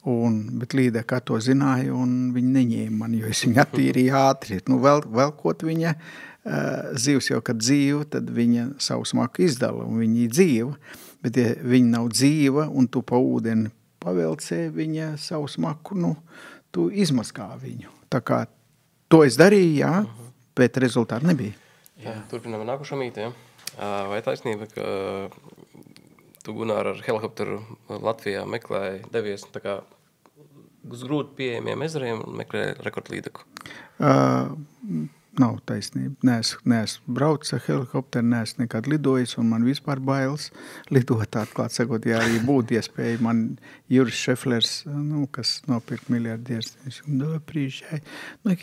Bet līdekā to zināja, un viņi neņēma man, jo es viņu attīrīju ātri. Velkot viņa zivs jau, kad dzīva, tad viņa savu smaku izdala, un viņa ir dzīva. Bet ja viņa nav dzīva, un tu pa ūdeni pavelcē viņa savu smaku, tu izmaskā viņu. Tā kā to es darīju, jā, bet rezultāti nebija. Jā, turpinām nākušo mīti, ja? Vai taisnība, ka tu, Gunār, ar helikopteru Latvijā devies tā kā uz grūti pieejamiem ezeriem un meklēji rekordlīdeku? Nav taisnība. Neesmu braucis ar helikopteru, neesmu nekad lidojis, un man vispār bailes lidot atklāt sakot, ja arī būtu iespēja. Man Juris Šeflers, kas nopirka miljardieris, priekšēji,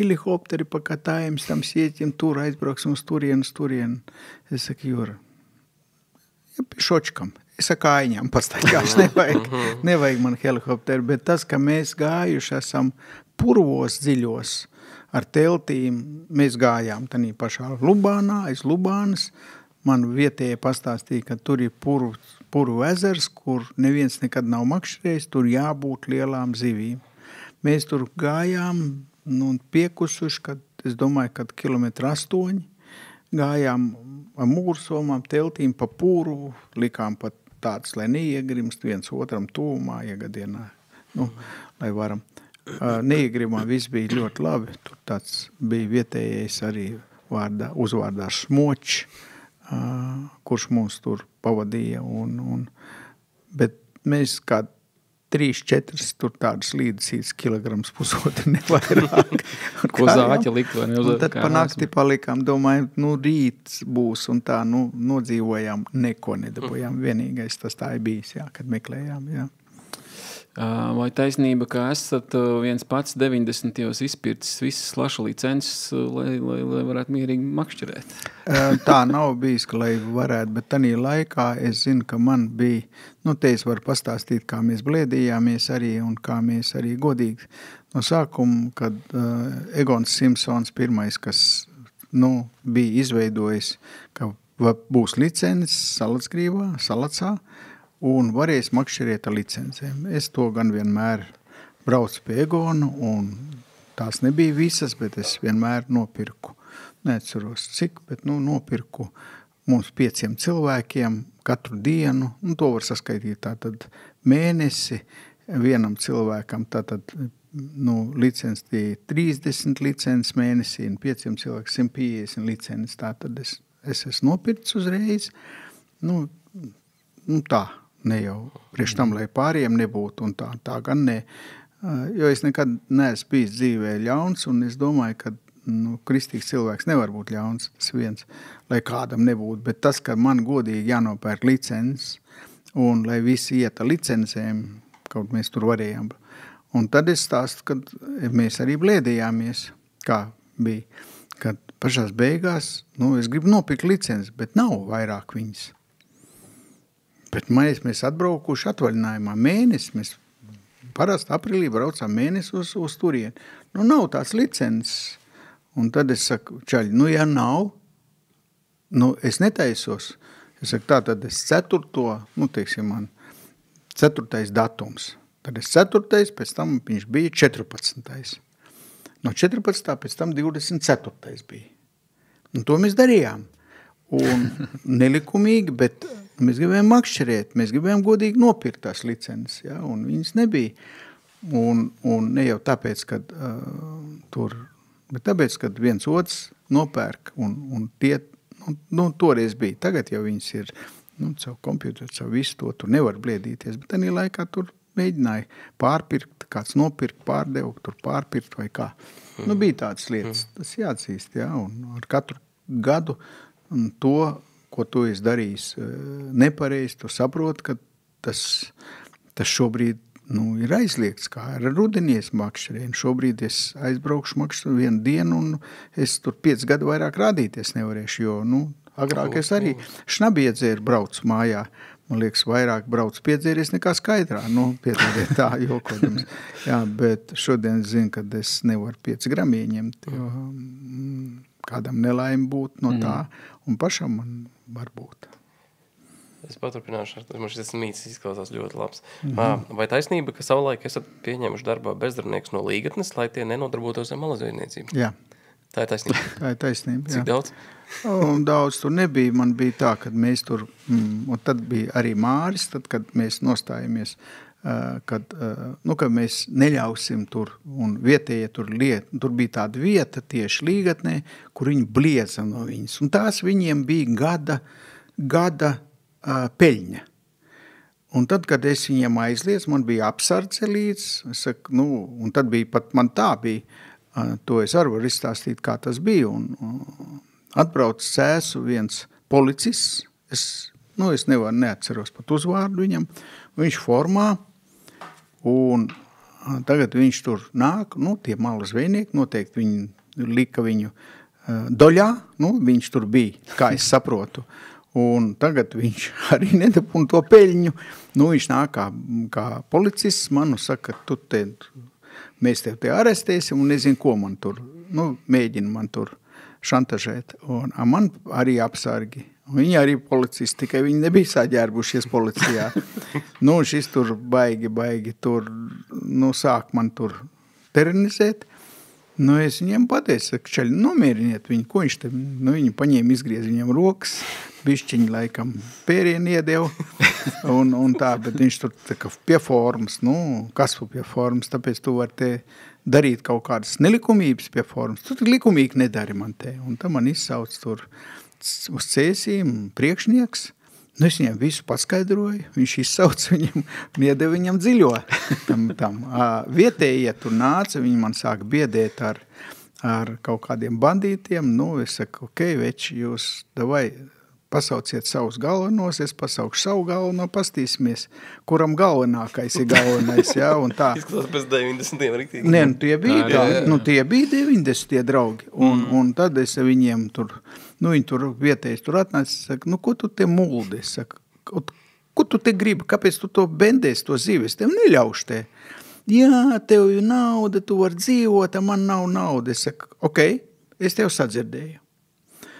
helikopteri pakatājums, tam sieķim, tur aizbrauksim uz turienu. Es saku, Jura, pie šočkam. Es ar kājiņām pastaigāšu, nevajag man helikopteru, bet tas, ka mēs gājuši esam purvos dziļos, ar teltīm, mēs gājām tanī pašā Lubānā, aiz Lubānas. Man vietēji pastāstīja, ka tur ir purvu ezers, kur neviens nekad nav makšķerējis, tur jābūt lielām zivīm. Mēs tur gājām, piekusuši, kad, es domāju, kad 8 kilometri, gājām ar mūrsomām teltīm pa purvu, likām pat tāds, lai neiegrimst viens otram tūmā iegadienā, lai varam. Neiegribām, viss bija ļoti labi. Tur tāds bija vietējais arī uzvārdā Šmočs, kurš mūs tur pavadīja. Bet mēs kā 3-4 tur tādas līdzītas kilograms pusotri nevairāk. Ko zāķa likt vai ne? Un tad pa nakti palikām, domājam, rīts būs un tā, nodzīvojām, neko nedabujām. Vienīgais tas tā ir bijis, jā, kad meklējām, jā. Vai taisnība, ka esat viens pats 90. izpircis visas laša licences, lai varētu mierīgi makšķerēt? Tā nav bijis, ka lai varētu, bet tanī laikā es zinu, ka man bija, te es varu pastāstīt, kā mēs blēdījāmies arī un kā mēs arī godīgi. No sākuma, kad Egons Simpsons pirmais, kas bija izveidojis, ka būs licences Salatsgrīvā, Salacā, un varēs makšķerēt ar licencēm. Es to gan vienmēr braucu pie Egonu, un tās nebija visas, bet es vienmēr nopirku. Neatceros cik, bet nopirku mums 5 cilvēkiem katru dienu, un to var saskaitīt tātad mēnesi vienam cilvēkam, tātad licenci 30 licences mēnesī, un 5 cilvēkiem 150 licences, tātad es es esmu nopircis uzreiz, nu tā, ne jau priekš tam, lai pāriem nebūtu, un tā gan ne, jo es nekad neesmu bijis dzīvē ļauns, un es domāju, ka kristīgs cilvēks nevar būt ļauns, tas viens, lai kādam nebūtu, bet tas, ka man godīgi jānopērk licences, un lai visi iet ar licencēm, kaut mēs tur varējām. Un tad es stāstu, kad mēs arī blēdījāmies, kā bija, kad pašās beigās, es gribu nopirkt licences, bet nav vairāk viņas. Bet mēs atbraukuši atvaļinājumā mēnesi, mēs parasti aprīlī braucām mēnesi uz turieni. Nav tāds licences. Un tad es saku, čaļi, ja nav, es netaisos. Es saku, tad es 4. teiksim man, 4. datums. Tad es 4. pēc tam viņš bija 14. No 14. pēc tam 24. bija. Un to mēs darījām. Un nelikumīgi, bet mēs gribējām makšķerēt, mēs gribējām godīgi nopirkt tās licences, ja, un viņas nebija. Un ne jau tāpēc, kad bet tāpēc, kad viens otrs nopērk, un tie, toreiz bija, tagad jau viņas ir, savu kompjuteru, savu visu to, tur nevar bliedīties, bet tādā laikā tur mēģināja pārpirkt, kāds nopirkt, pārdevu, tur pārpirkt vai kā. Bija tādas lietas, tas jāatzīst, ja, un ar katru gadu un to, ko tu esi darījis nepareizi, tu saproti, ka tas šobrīd ir aizliegts, kā ar rudenies makšķerēm. Šobrīd es aizbraukšu makšķeru vienu dienu, un es tur 5 gadu vairāk rādīties nevarēšu, jo, agrāk es arī šnabiedzēru braucu mājā. Man liekas, vairāk braucu piedzēries nekā skaidrā. Piedzēries tā, jokodams. Jā, bet šodien es zinu, ka es nevaru 5 gramu ieņemt, jo kādam nelaime būt no tā, un pašam man var būt. Es paturpināšu, man šis mīts izklausās ļoti labs. Vai taisnība, ka savulaik esat pieņēmuši darbā bezdarbnieks no līgatnes, lai tie nenodarbotos ar malazveidniecību? Jā. Tā ir taisnība? Tā ir taisnība, jā. Cik daudz? Daudz tur nebija. Man bija tā, kad mēs tur, un tad bija arī Māris, tad, kad mēs nostājamies, kad mēs neļausim tur, un vietējie tur bija tāda vieta tieši līgatnē, kur viņi blieza no viņas. Un tās viņiem bija gada peļņa. Un tad, kad es viņiem aizliedzu, man bija apsardze līdz, un tad bija pat man tā bija, to es arī varu izstāstīt, kā tas bija, un atbrauc Cēsu viens policists, es neatceros pat uzvārdu viņam, viņš formā, un tagad viņš tur nāk, tie malas zvejnieki, noteikti viņi lika viņu doļā, viņš tur bija, kā es saprotu, un tagad viņš arī nedabūna to peļņu, viņš nāk kā policists, manu saka, mēs tev te arestēsim, un nezinu, ko man tur, mēģina man tur šantažēt, un man arī apsargi. Viņi arī policisti, tikai viņi nebija saģērbušies policijā. Šis tur baigi tur, sāk man tur terenizēt. Es viņiem pateicu, čaļi, nomieriniet viņu, ko viņš te, viņi paņēma, izgriez viņam rokas, bišķiņi laikam pērienu iedeva, un tā, bet viņš tur tā kā pie formas, kas pie formas, tāpēc tu var te darīt kaut kādas nelikumības pie formas, tu likumīgi nedari man te, un tā man izsauc tur uz cēsīm priekšnieks, es viņam visu paskaidroju, viņš izsauc viņam un iedeva viņam dziļo. Tam. Vietējie tur nāca, viņi man sāk biedēt ar kaut kādiem bandītiem, es saku, veči, jūs davai pasauciet savus galvenos, es pasaukšu savu galveno, pastīsimies, kuram galvenākais ir galvenais, jā, un tā. Izskatās pēc 90. riktīgi. Nē, tie bija tā, tie bija 90. draugi, un tad es viņiem tur, viņi tur vietējais tur atnāca, saka, ko tu te muldi, saka, ko tu te gribi, kāpēc tu to bendēs, to zīves, tev neļauš te. Jā, tev ir nauda, tu var dzīvot, man nav nauda. Es saku, es tev sadzirdēju.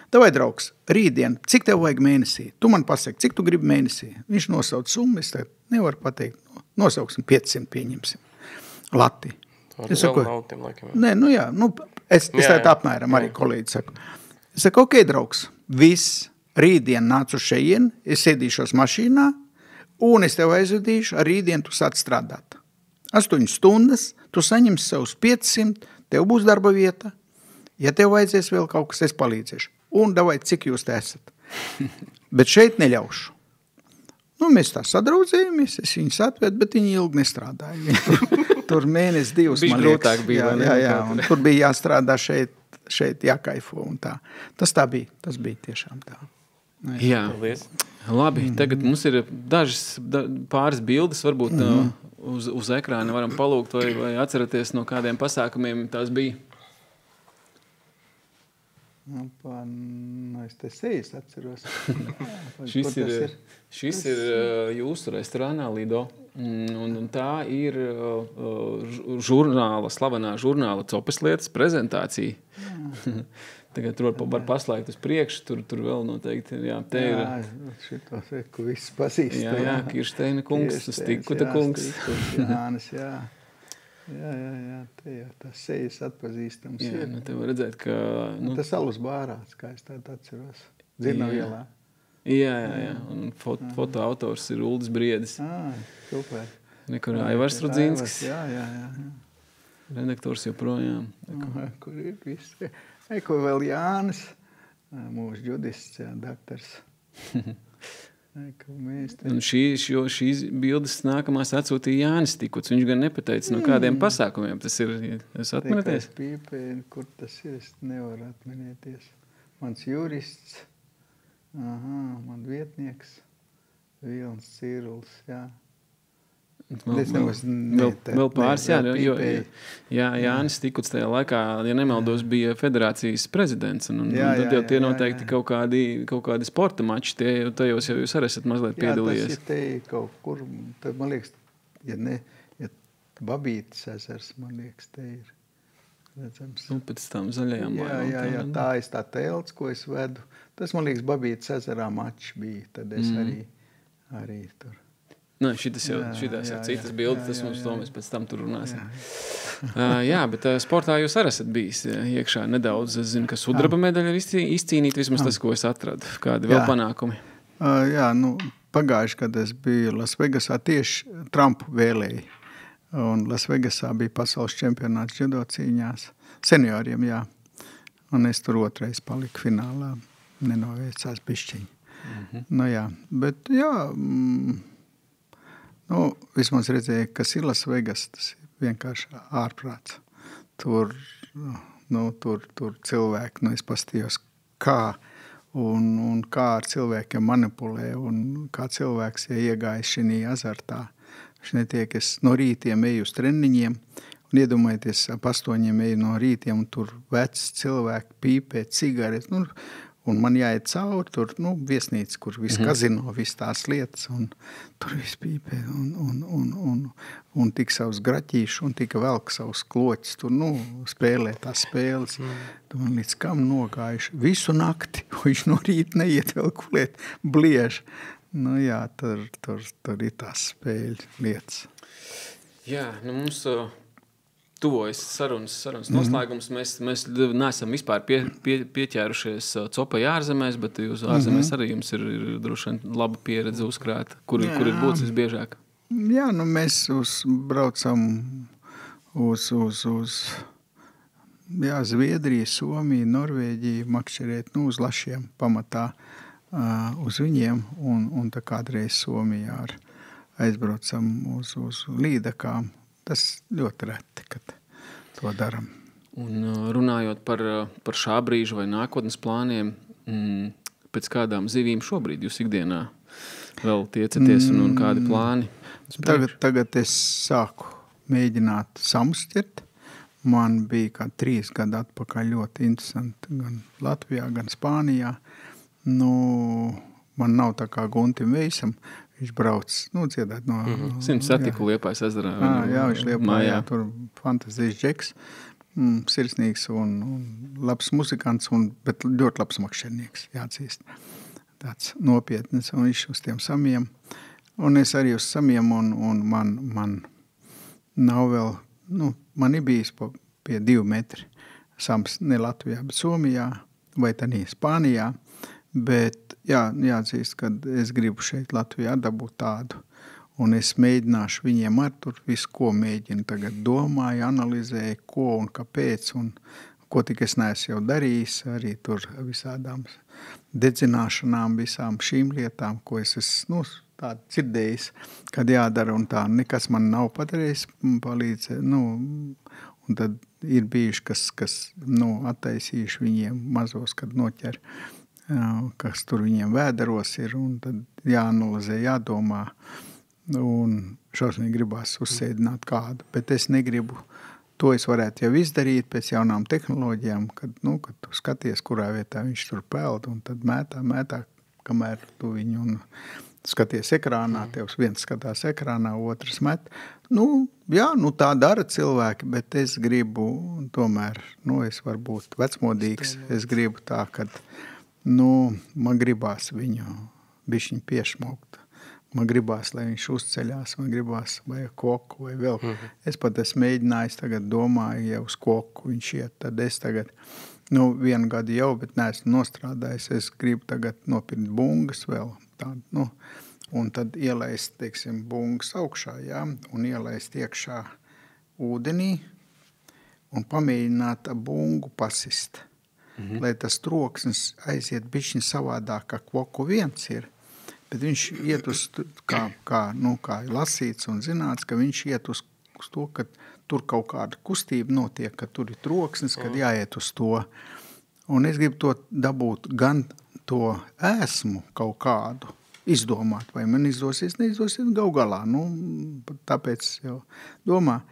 Davai, draugs, rītdien, cik tev vajag mēnesī? Tu man pasaki, cik tu gribi mēnesī? Viņš nosauc summu, es nevaru pateikt. Nosauksim 500, pieņemsim. Lati. Es saku, nē, jā, es tā apmēram arī kolēģi saku. Es saku, draugs, viss, rītdien nāc uz šeien, es sēdīšos mašīnā, un es tev aizvedīšu, ar rītdien tu sāc strādāt. 8 stundas, tu saņemsi savus 500, tev būs darba vieta. Ja tev vajadzēs vēl kaut kas, es palīdzēšu. un davai, cik jūs te esat. Bet šeit neļaušu. Nu, mēs tā sadraudzējamies, es viņus atvedu, bet viņi ilgi nestrādāja. Tur mēnesi, 2, man liekas. Grūtāk bija. Jā, un tur bija jāstrādā šeit jākaifo un tā. Tas bija tiešām tā. Jā. Labi, tagad mums ir pāris bildes, varbūt uz ekrāna varam palūgt, vai atceraties, no kādiem pasākumiem tās bija. Es te sejas atceros. Šis ir jūsu restorānā Lido, un tā ir slavenā žurnāla Copas lietas prezentācija. Tagad tur var paslēgt uz priekšu, tur vēl noteikti, te ir... šito seku viss pazīst. Jā, Kirsteina kungs, Stikuta kungs. Jānis, jā. Jā, te jau tas sejas atpazīstams ir. Jā, te var redzēt, ka... Tas alus bārāts, kā es tādu atceros. Dzirnavielā. Jā, un fotoautors ir Uldis Briedis. Super. Nekur Aivars Rudzīnskis. Jā. Redaktors joprojām. Kur ir viss? Ko vēl Jānis, mūsu judists, daktars. Un šīs bildes nākamās atsūtīja Jānis Stikuts. Viņš gan nepateica, no kādiem pasākumiem tas ir. Jūs atminaties? Kur tas ir? Es nevaru atminēties. Mans jurists, man vietnieks, Vilns Ciruls, jā. Vēl pāris, jo Jānis Stikuts tajā laikā, ja nemaldos, bija federācijas prezidents, un tad jau tie noteikti kaut kādi sporta mači, tajos jau jūs arī esat mazliet piedalījies. Jā, tas ir te kaut kur, tad man liekas, ja Babītas ezers, man liekas, te ir redzams. Nu, pēc tam zaļajām mājām. Jā, tā ir tā telts, ko es vedu. Tas, man liekas, Babītas ezerā mačs bija, tad es arī tur. Šitās ir citas bildes, tas mums to mēs pēc tam tur runāsim. Jā, bet sportā jūs arī esat bijis iekšā nedaudz. Es zinu, ka sudraba medaļa ir izcīnīt, vismaz tas, ko es atradu. Kādi vēl panākumi? Jā, pagājuši, kad es biju Lasvegasā, tieši Trumpu vēlēju. Un Lasvegasā bija pasaules čempionāts judo cīņās. Senioriem, jā. Un es tur otrais paliku finālā. Nenoveicās bišķiņi. Bet jā... vismaz redzēju, kas ir Lasvegas, tas ir vienkārši ārprāts. Tur cilvēki, es pastījos, kā un kā ar cilvēkiem manipulē un kā cilvēks, ja iegājis šī azartā. Viņš netiek, es no rītiem eju uz treniņiem un iedomājieties, ap 8 eju no rītiem un tur vecs cilvēki pīpē cigaretes, un man jāiet cauri, tur, viesnīca, kur viss kazino, viss tās lietas, un tur viss pīpē, un tik savus graķīšu, un tika velk savus kloķis, tur, spēlē tās spēles. Tu man līdz kam nogājuši visu nakti, viņš no rīta neiet vēl kulēt, bliež. Jā, tur ir tās spēļu lietas. Jā, mums... tuvojas sarunas noslēgums. Mēs neesam vispār pieķērušies copai ārzemēs, bet jūs ārzemēs arī jums ir droši vien laba pieredze uzkrāta. Kur ir būtis visbiežāk? Jā, mēs braucam uz Zviedriju, Somiju, Norvēģiju, makšķerēt, uz lašiem pamatā uz viņiem, un tā kādreiz Somijā aizbraucam uz līdakām. Tas ļoti reti, kad to daram. Un runājot par šā brīža vai nākotnes plāniem, pēc kādām zivīm šobrīd jūs ikdienā vēl tiecaties un kādi plāni? Tagad es sāku mēģināt samsķert. Man bija kā 3 gadu atpakaļ ļoti interesanti gan Latvijā, gan Spānijā. Man nav tā kā Guntim Veisam. Viņš brauc, dziedāt no... Satiku Liepājas ezerā. Jā, viņš Liepājā, tur fantazijas džeks, sirsnīgs un labs muzikants, bet ļoti labs makšķernieks, jāatzīst. Tāds nopietnis, un viņš uz tiem samiem. Un es arī uz samiem, un man nav vēl, man ir bijis pie 2 metri sams ne Latvijā, bet Somijā, vai tanī Spānijā. Bet jāatzīst, kad es gribu šeit Latvijā dabūt tādu, un es mēģināšu viņiem ar tur visu, ko mēģinu tagad domāju, analizēju, ko un kāpēc, un ko tik es neesmu jau darījis, arī tur visādām dedzināšanām, visām šīm lietām, ko es esmu tādu dzirdējis, kad jādara un tā, nekas man nav padarījis palīdzēt, un tad ir bijuši, kas attaisījuši viņiem mazos, kad noķer, kas tur viņiem vēderos ir, un tad jāanalizē, jādomā, un šausmīgi gribās uzsēdināt kādu, bet es negribu, to es varētu jau izdarīt pēc jaunām tehnoloģijām, kad tu skaties, kurā vietā viņš tur peld, un tad mētā, kamēr tu viņu un skaties ekrānā, tev viens skatās ekrānā, otrs met. Tā dara cilvēki, bet es gribu tomēr, es varu būt vecmodīgs, es gribu tā, kad, man gribās viņu bišķiņ piešmaukt. Man gribās, lai viņš uzceļās, man gribās vai koku vai vēl. Es pat esmu mēģinājis, tagad domāju, ja uz koku viņš iet, tad es tagad, 1 gadu jau, bet neesmu nostrādājis, es gribu tagad nopirkt bungas vēl tādu, un tad ielaist, teiksim, bungas augšā, jā, un ielaist iekšā ūdenī un pamēģināt bungu pasist, lai tas troksnis aiziet bišķiņ savādāk, kā koku viens ir. Bet viņš iet uz, kā lasīts un zināts, ka viņš iet uz to, ka tur kaut kāda kustība notiek, ka tur ir troksnis, kad jāiet uz to. Un es gribu to dabūt gan to esmu kaut kādu izdomāt, vai man izdosies, neizdosies gal galā. Tāpēc jau domā.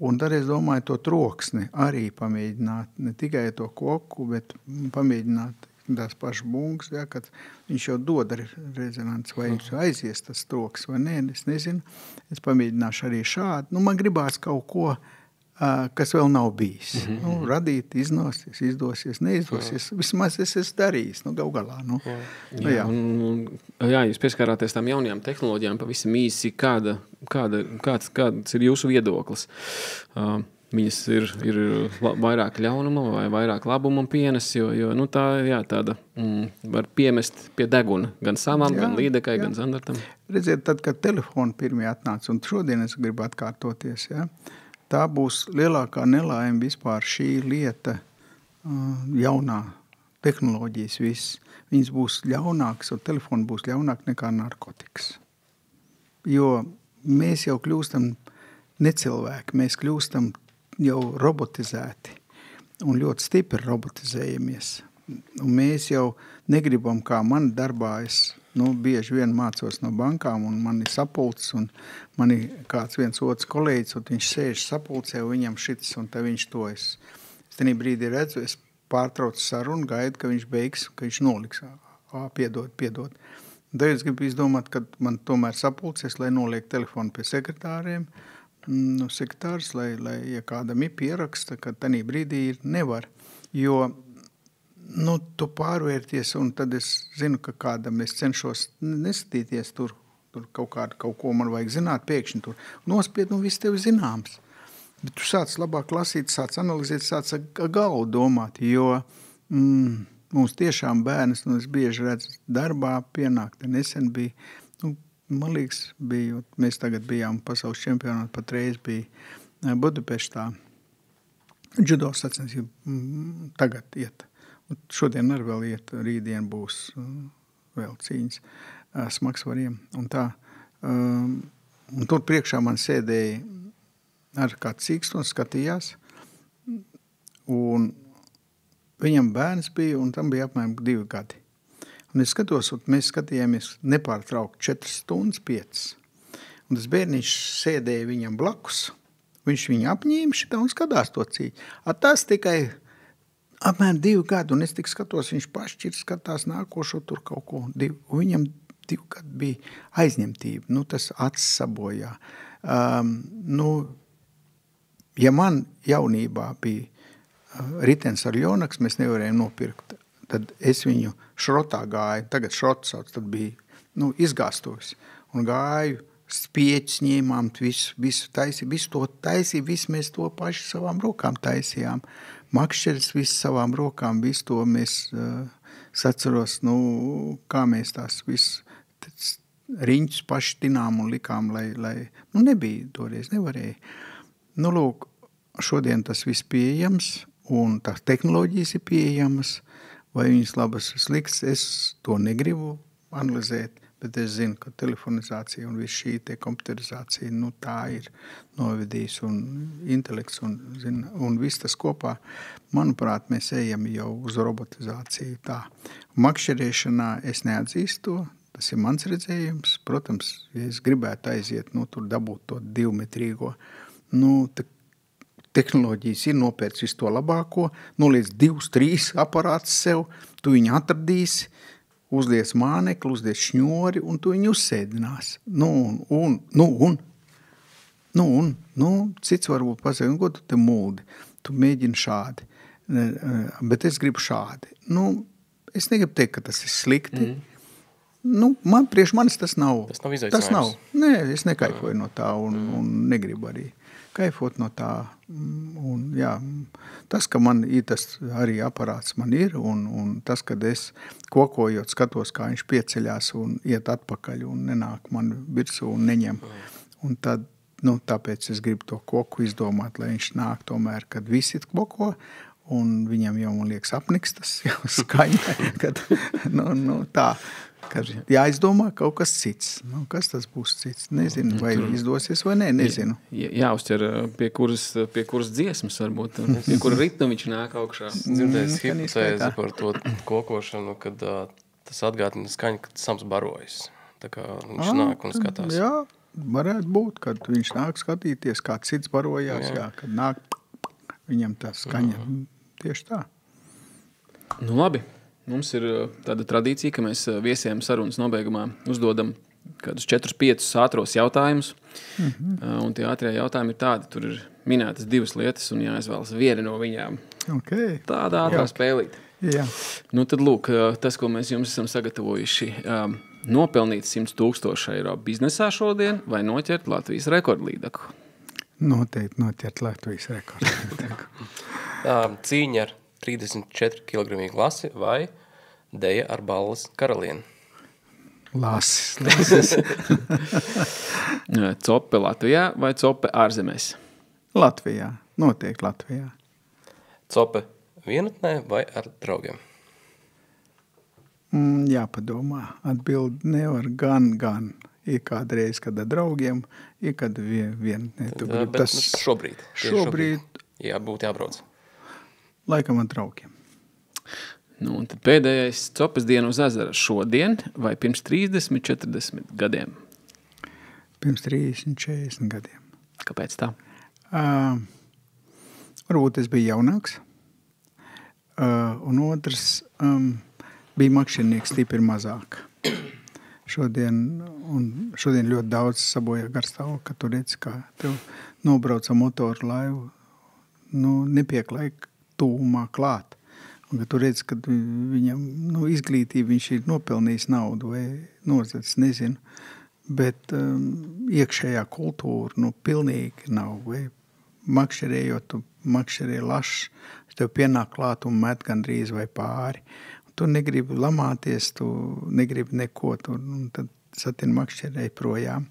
Un tad es domāju to troksni arī pamēģināt, ne tikai to koku, bet pamēģināt tās pašas bungas, ja, kad viņš jau dod rezonants, vai viņš aizies tas troks vai nē, es nezinu. Es pamēģināšu arī šādi. Man gribās kaut ko, kas vēl nav bijis. Radīt, izdosies, neizdosies. Vismaz es esmu darījis, gal galā. Jā, jūs pieskārāties tām jaunajām tehnoloģijām pavisam īsi. Kāds ir jūsu viedoklis? Viņas ir vairāk ļaunuma vai vairāk labuma pienes, jo tāda var piemest pie deguna gan savam, gan līdekai, gan zandartam. Redziet, tad, kad telefoni pirmie atnāca, un šodien es gribu atkārtoties, tā būs lielākā nelaime vispār šī lieta, jaunā tehnoloģijas viss. Viņas būs ļaunākas, un telefoni būs ļaunāk nekā narkotikas. Jo mēs jau kļūstam necilvēki, mēs kļūstam jau robotizēti un ļoti stipri robotizējamies. Un mēs jau negribam, kā man darbā, es bieži vien mācos no bankām un man ir sapulces un man ir kāds viens otrs kolēģis, un viņš sēž sapulcē un viņam šits un tā viņš to es tenī brīdī redzu, es pārtraucu sarunu, gaidu, ka viņš beigs, ka viņš noliks. Piedod. Un tad es gribu izdomāt, ka man tomēr sapulces, lai noliek telefonu pie sekretāriem, sekretārs, lai ja kādam ir pieraksta, ka tanī brīdī ir nevar, jo tu pārvērties, un tad es zinu, ka kādam es cenšos neskatīties tur kaut ko man vajag zināt, pēkšņi tur nospied, viss tev zināms. Bet tu sāc labāk lasīt, sāc analizēt, sāc galvu domāt, jo mums tiešām bērns, es bieži redzu darbā, pienāk, te nesen bija, man liekas, mēs tagad bijām pasaules čempionāti, patreiz bija Budapeštā. Judo sacensība tagad iet. Un šodien arī vēl iet, rītdien būs vēl cīņas smagsvariem. Un tā. Un tur priekšā man sēdēja ar kāds cīkstons, skatījās. Un viņam bērns bija, un tam bija apmēram 2 gadi. Un es skatos, un mēs skatījāmies nepārtraukt 4 stundas, 5. Un tas bērniņš sēdēja viņam blakus. Viņš viņu apņēma šitā un skatās to cīņu. Tas tikai apmēram 2 gadi, un es tik skatos, viņš pašķir skatās nākošo tur kaut ko. Un viņam 2 gadi bija aizņemtība. Tas acis sabojā. Ja man jaunībā bija ritens ar ļonaks, mēs nevarējām nopirkt. Tad es viņu šrotā gāju, tagad šrotu sauc, tad bija izgāstuvis. Un gāju, spieķis ņēmām, visu taisīju, visu mēs to paši savām rokām taisījām. Makšķeris visu savām rokām, visu to mēs saceros, kā mēs tās visu riņķus paši tinām un likām, lai nebija toreiz, nevarēja. Lūk, šodien tas viss pieejams, un tās tehnoloģijas ir pieejamas, vai viņas labas vai sliktas, es to negribu analizēt, bet es zinu, ka telefonizācija un viss šī te komputerizācija, tā ir novedījis un intelekts un viss tas kopā. Manuprāt, mēs ejam jau uz robotizāciju tā. Makšķerēšanā es neatzīstu to, tas ir mans redzējums. Protams, ja es gribētu aiziet, tur dabūt to 2-metrīgo, tehnoloģijas ir nopērts visu to labāko, noliec 2-3 aparātus sev, tu viņu atradīsi, uzliec mānekli, uzliec šņori, un tu viņu uzsēdinās. Cits varbūt pasaka, ko tu te muldi? Tu mēģini šādi, bet es gribu šādi. Es negribu teikt, ka tas ir slikti. Priekš manis tas nav. Tas nav izaicinājums. Nē, es nekaifoju no tā un negribu arī kaifot no tā. Tas, ka man ir tas arī aparāts man ir, un tas, kad es kokojot skatos, kā viņš pieceļās un iet atpakaļ un nenāk man virsū un neņem. Un tad, tāpēc es gribu to koku izdomāt, lai viņš nāk tomēr, kad visi koko, un viņam jau, man liekas, apniks tas jau skaņa, kad, tā. Kad jāizdomā kaut kas cits. Kas tas būs cits? Nezinu, vai izdosies vai ne, nezinu. Jāuzķer pie kuras dziesmas varbūt, pie kura ritma viņš nāk augšā. Dzirdējis hipotēzi par to kokošanu, kad tas atgādina skaņu, kad Sams barojas. Tā kā viņš nāk un skatās. Jā, varētu būt, kad viņš nāk skatīties, kā cits barojās, kad nāk viņam tā skaņa. Tieši tā. Labi. Mums ir tāda tradīcija, ka mēs viesiem sarunas nobeigumā uzdodam kādus 4-5 ātros jautājumus. Un tie ātrie jautājumi ir tādi, tur ir minētas 2 lietas un jāizvēlas viena no viņām. Okay. Tāda ātrā spēlīte. Jā. Tad lūk, tas, ko mēs jums esam sagatavojuši, nopelnīt 100,000 eiro biznesā šodien vai noķert Latvijas rekordlīdaku? Noteikti noķert Latvijas rekordlīdaku. Cīņa ar 34 kg lasi vai deja ar balles karalieni? Lasis. Cope Latvijā vai cope ārzemēs? Latvijā. Noteikti Latvijā. Cope vienatnē vai ar draugiem? Jāpadomā. Atbild nevar gan. Ir kādreiz, kad ar draugiem, ir kad vienatnē. Bet šobrīd. Jā, būtu jābrauc. Laikam ar draugiem. Un tad pēdējais copes diena uz ezera šodien vai pirms 30-40 gadiem? Pirms 30-40 gadiem. Kāpēc tā? Varbūt es biju jaunāks. Un otrs bija makšķernieks stipri mazāk. Šodien ļoti daudz sabojā garstāvu, ka tu redzi, kā tev nobrauca motoru laivu, nepieklaik tūmā klāt. Un, ka tu redzi, ka viņam izglītība, viņš ir nopelnījis naudu vai nozadzis, nezinu. Bet iekšējā kultūra pilnīgi nav. Vai makšķerējot, tu makšķerē lašs, tev pienāk klāt un met gandrīz vai pāri. Tu negribi lamāties, tu negribi neko, un tad satin makšķerēji projām.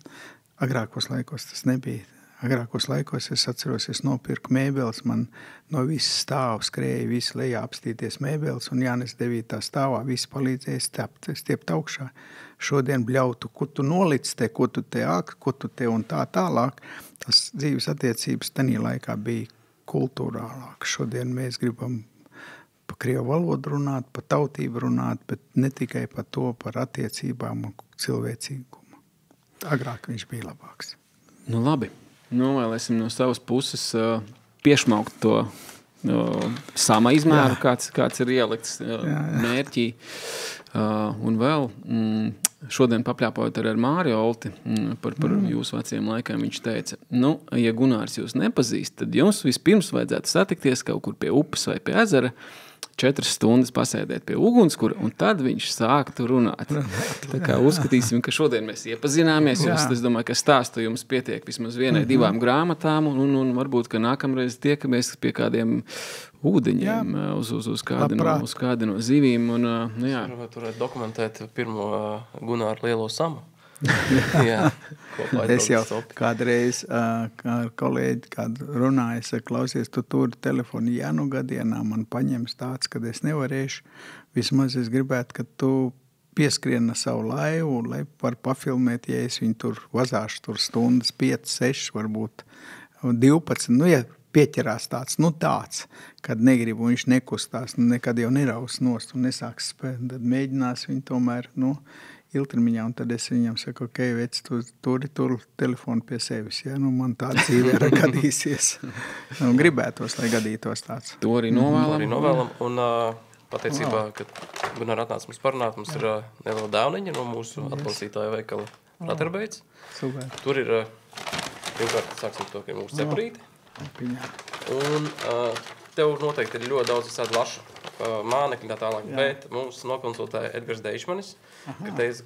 Agrākos laikos tas nebija. Agrākos laikos es atceros, es nopirku mēbeles, man no visas stāvu skrēja, visi lejā apstīties mēbeles, un Jānis 9. stāvā visi palīdzēja stiept augšā. Šodien bļautu, ko tu nolic te, ko tu te un tā tālāk. Tas dzīves attiecības tanī laikā bija kultūrālāk. Šodien mēs gribam pa krievu valodu runāt, pa tautību runāt, bet ne tikai par to, par attiecībām un cilvēcīgumu. Agrāk viņš bija labāks. Labi. Novēlēsim no savas puses piešmaukt to sama izmēru, kāds ir ielikts mērķī. Un vēl šodien papļāpojot ar Mārio Olti par jūsu veciem laikiem, viņš teica, ja Gunārs jūs nepazīst, tad jums vispirms vajadzētu satikties kaut kur pie upes vai pie ezera, 4 stundas pasēdēt pie ugunskura, un tad viņš sāktu runāt. Tā kā uzskatīsim, ka šodien mēs iepazināmies, es domāju, ka stāstu jums pietiek vismaz 1-2 grāmatām, un varbūt, ka nākamreiz tiekamies pie kādiem ūdeņiem uz kādu no zivīm. Varētu dokumentēt pirmo Gunāru lielo samu. Jā. Es jau kādreiz ar kolēģi kādu runāju, es saku, klausies, tu turi telefonu, ja nu gadienā man paņems tāds, kad es nevarēšu, vismaz es gribētu, ka tu pieskrien savu laivu, lai var pafilmēt, ja es viņu tur vazāšu tur stundas 5, 6, varbūt 12, nu ja pieķerās tāds, kad negribu, viņš nekustās, nekad jau neraus nost un nesāks spēt, tad mēģinās viņu tomēr, ilgtermiņā, un tad es viņam saku, ok, vec, tu turi telefonu pie sevis, ja, man tāda dzīve ir gadīsies. Gribētos, lai gadītos tāds. To arī novēlam. Un pateicībā, kad Gunār atnāca mums parunāt, mums ir neliela dāvniņa no mūsu atbalstītāja veikala Raterbeits. Super. Tur ir, pirmkārt, sāksim to, ka ir mūsu cepurīti. Un tev noteikti ir ļoti daudz visādi lašu mānekļi tā tālāk, bet mums nokonsultēja Edgars Deišmanis, ka teica,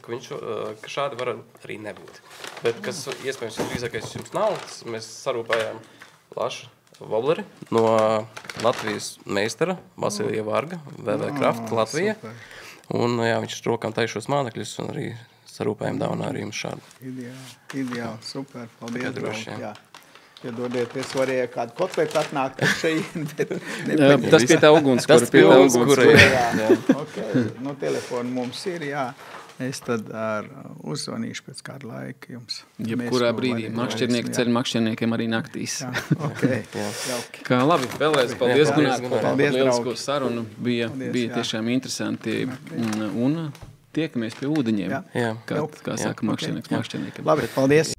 ka šādi var arī nebūt. Bet kas iespējams visdrīzākais jums nav, mēs sarūpējām lašu wobleri no Latvijas meistara Vasilija Varga, VV Kraft Latvija. Un viņš rokām taišos mānekļus un arī sarūpējām dāvanā arī jums šādu. Ideāli, super, paldies. Droši, Piedodiet, es varēju kādu kotletu atnākt ar šeit, bet tas pie tā ugunskura. Okay. Telefonu mums ir, Es tad uzzvanīšu pēc kāda laika jums. Jebkurā brīdī. Makšķernieki ceļ makšķerniekiem arī naktīs. Okay. Kā labi, vēlreiz paldies, Gunār. Paldies, lielisko sarunu. Bija tiešām interesanti. Un tiekamies pie ūdeņiem. Kā saka makšķernieks makšķerniekiem. Labi, paldies.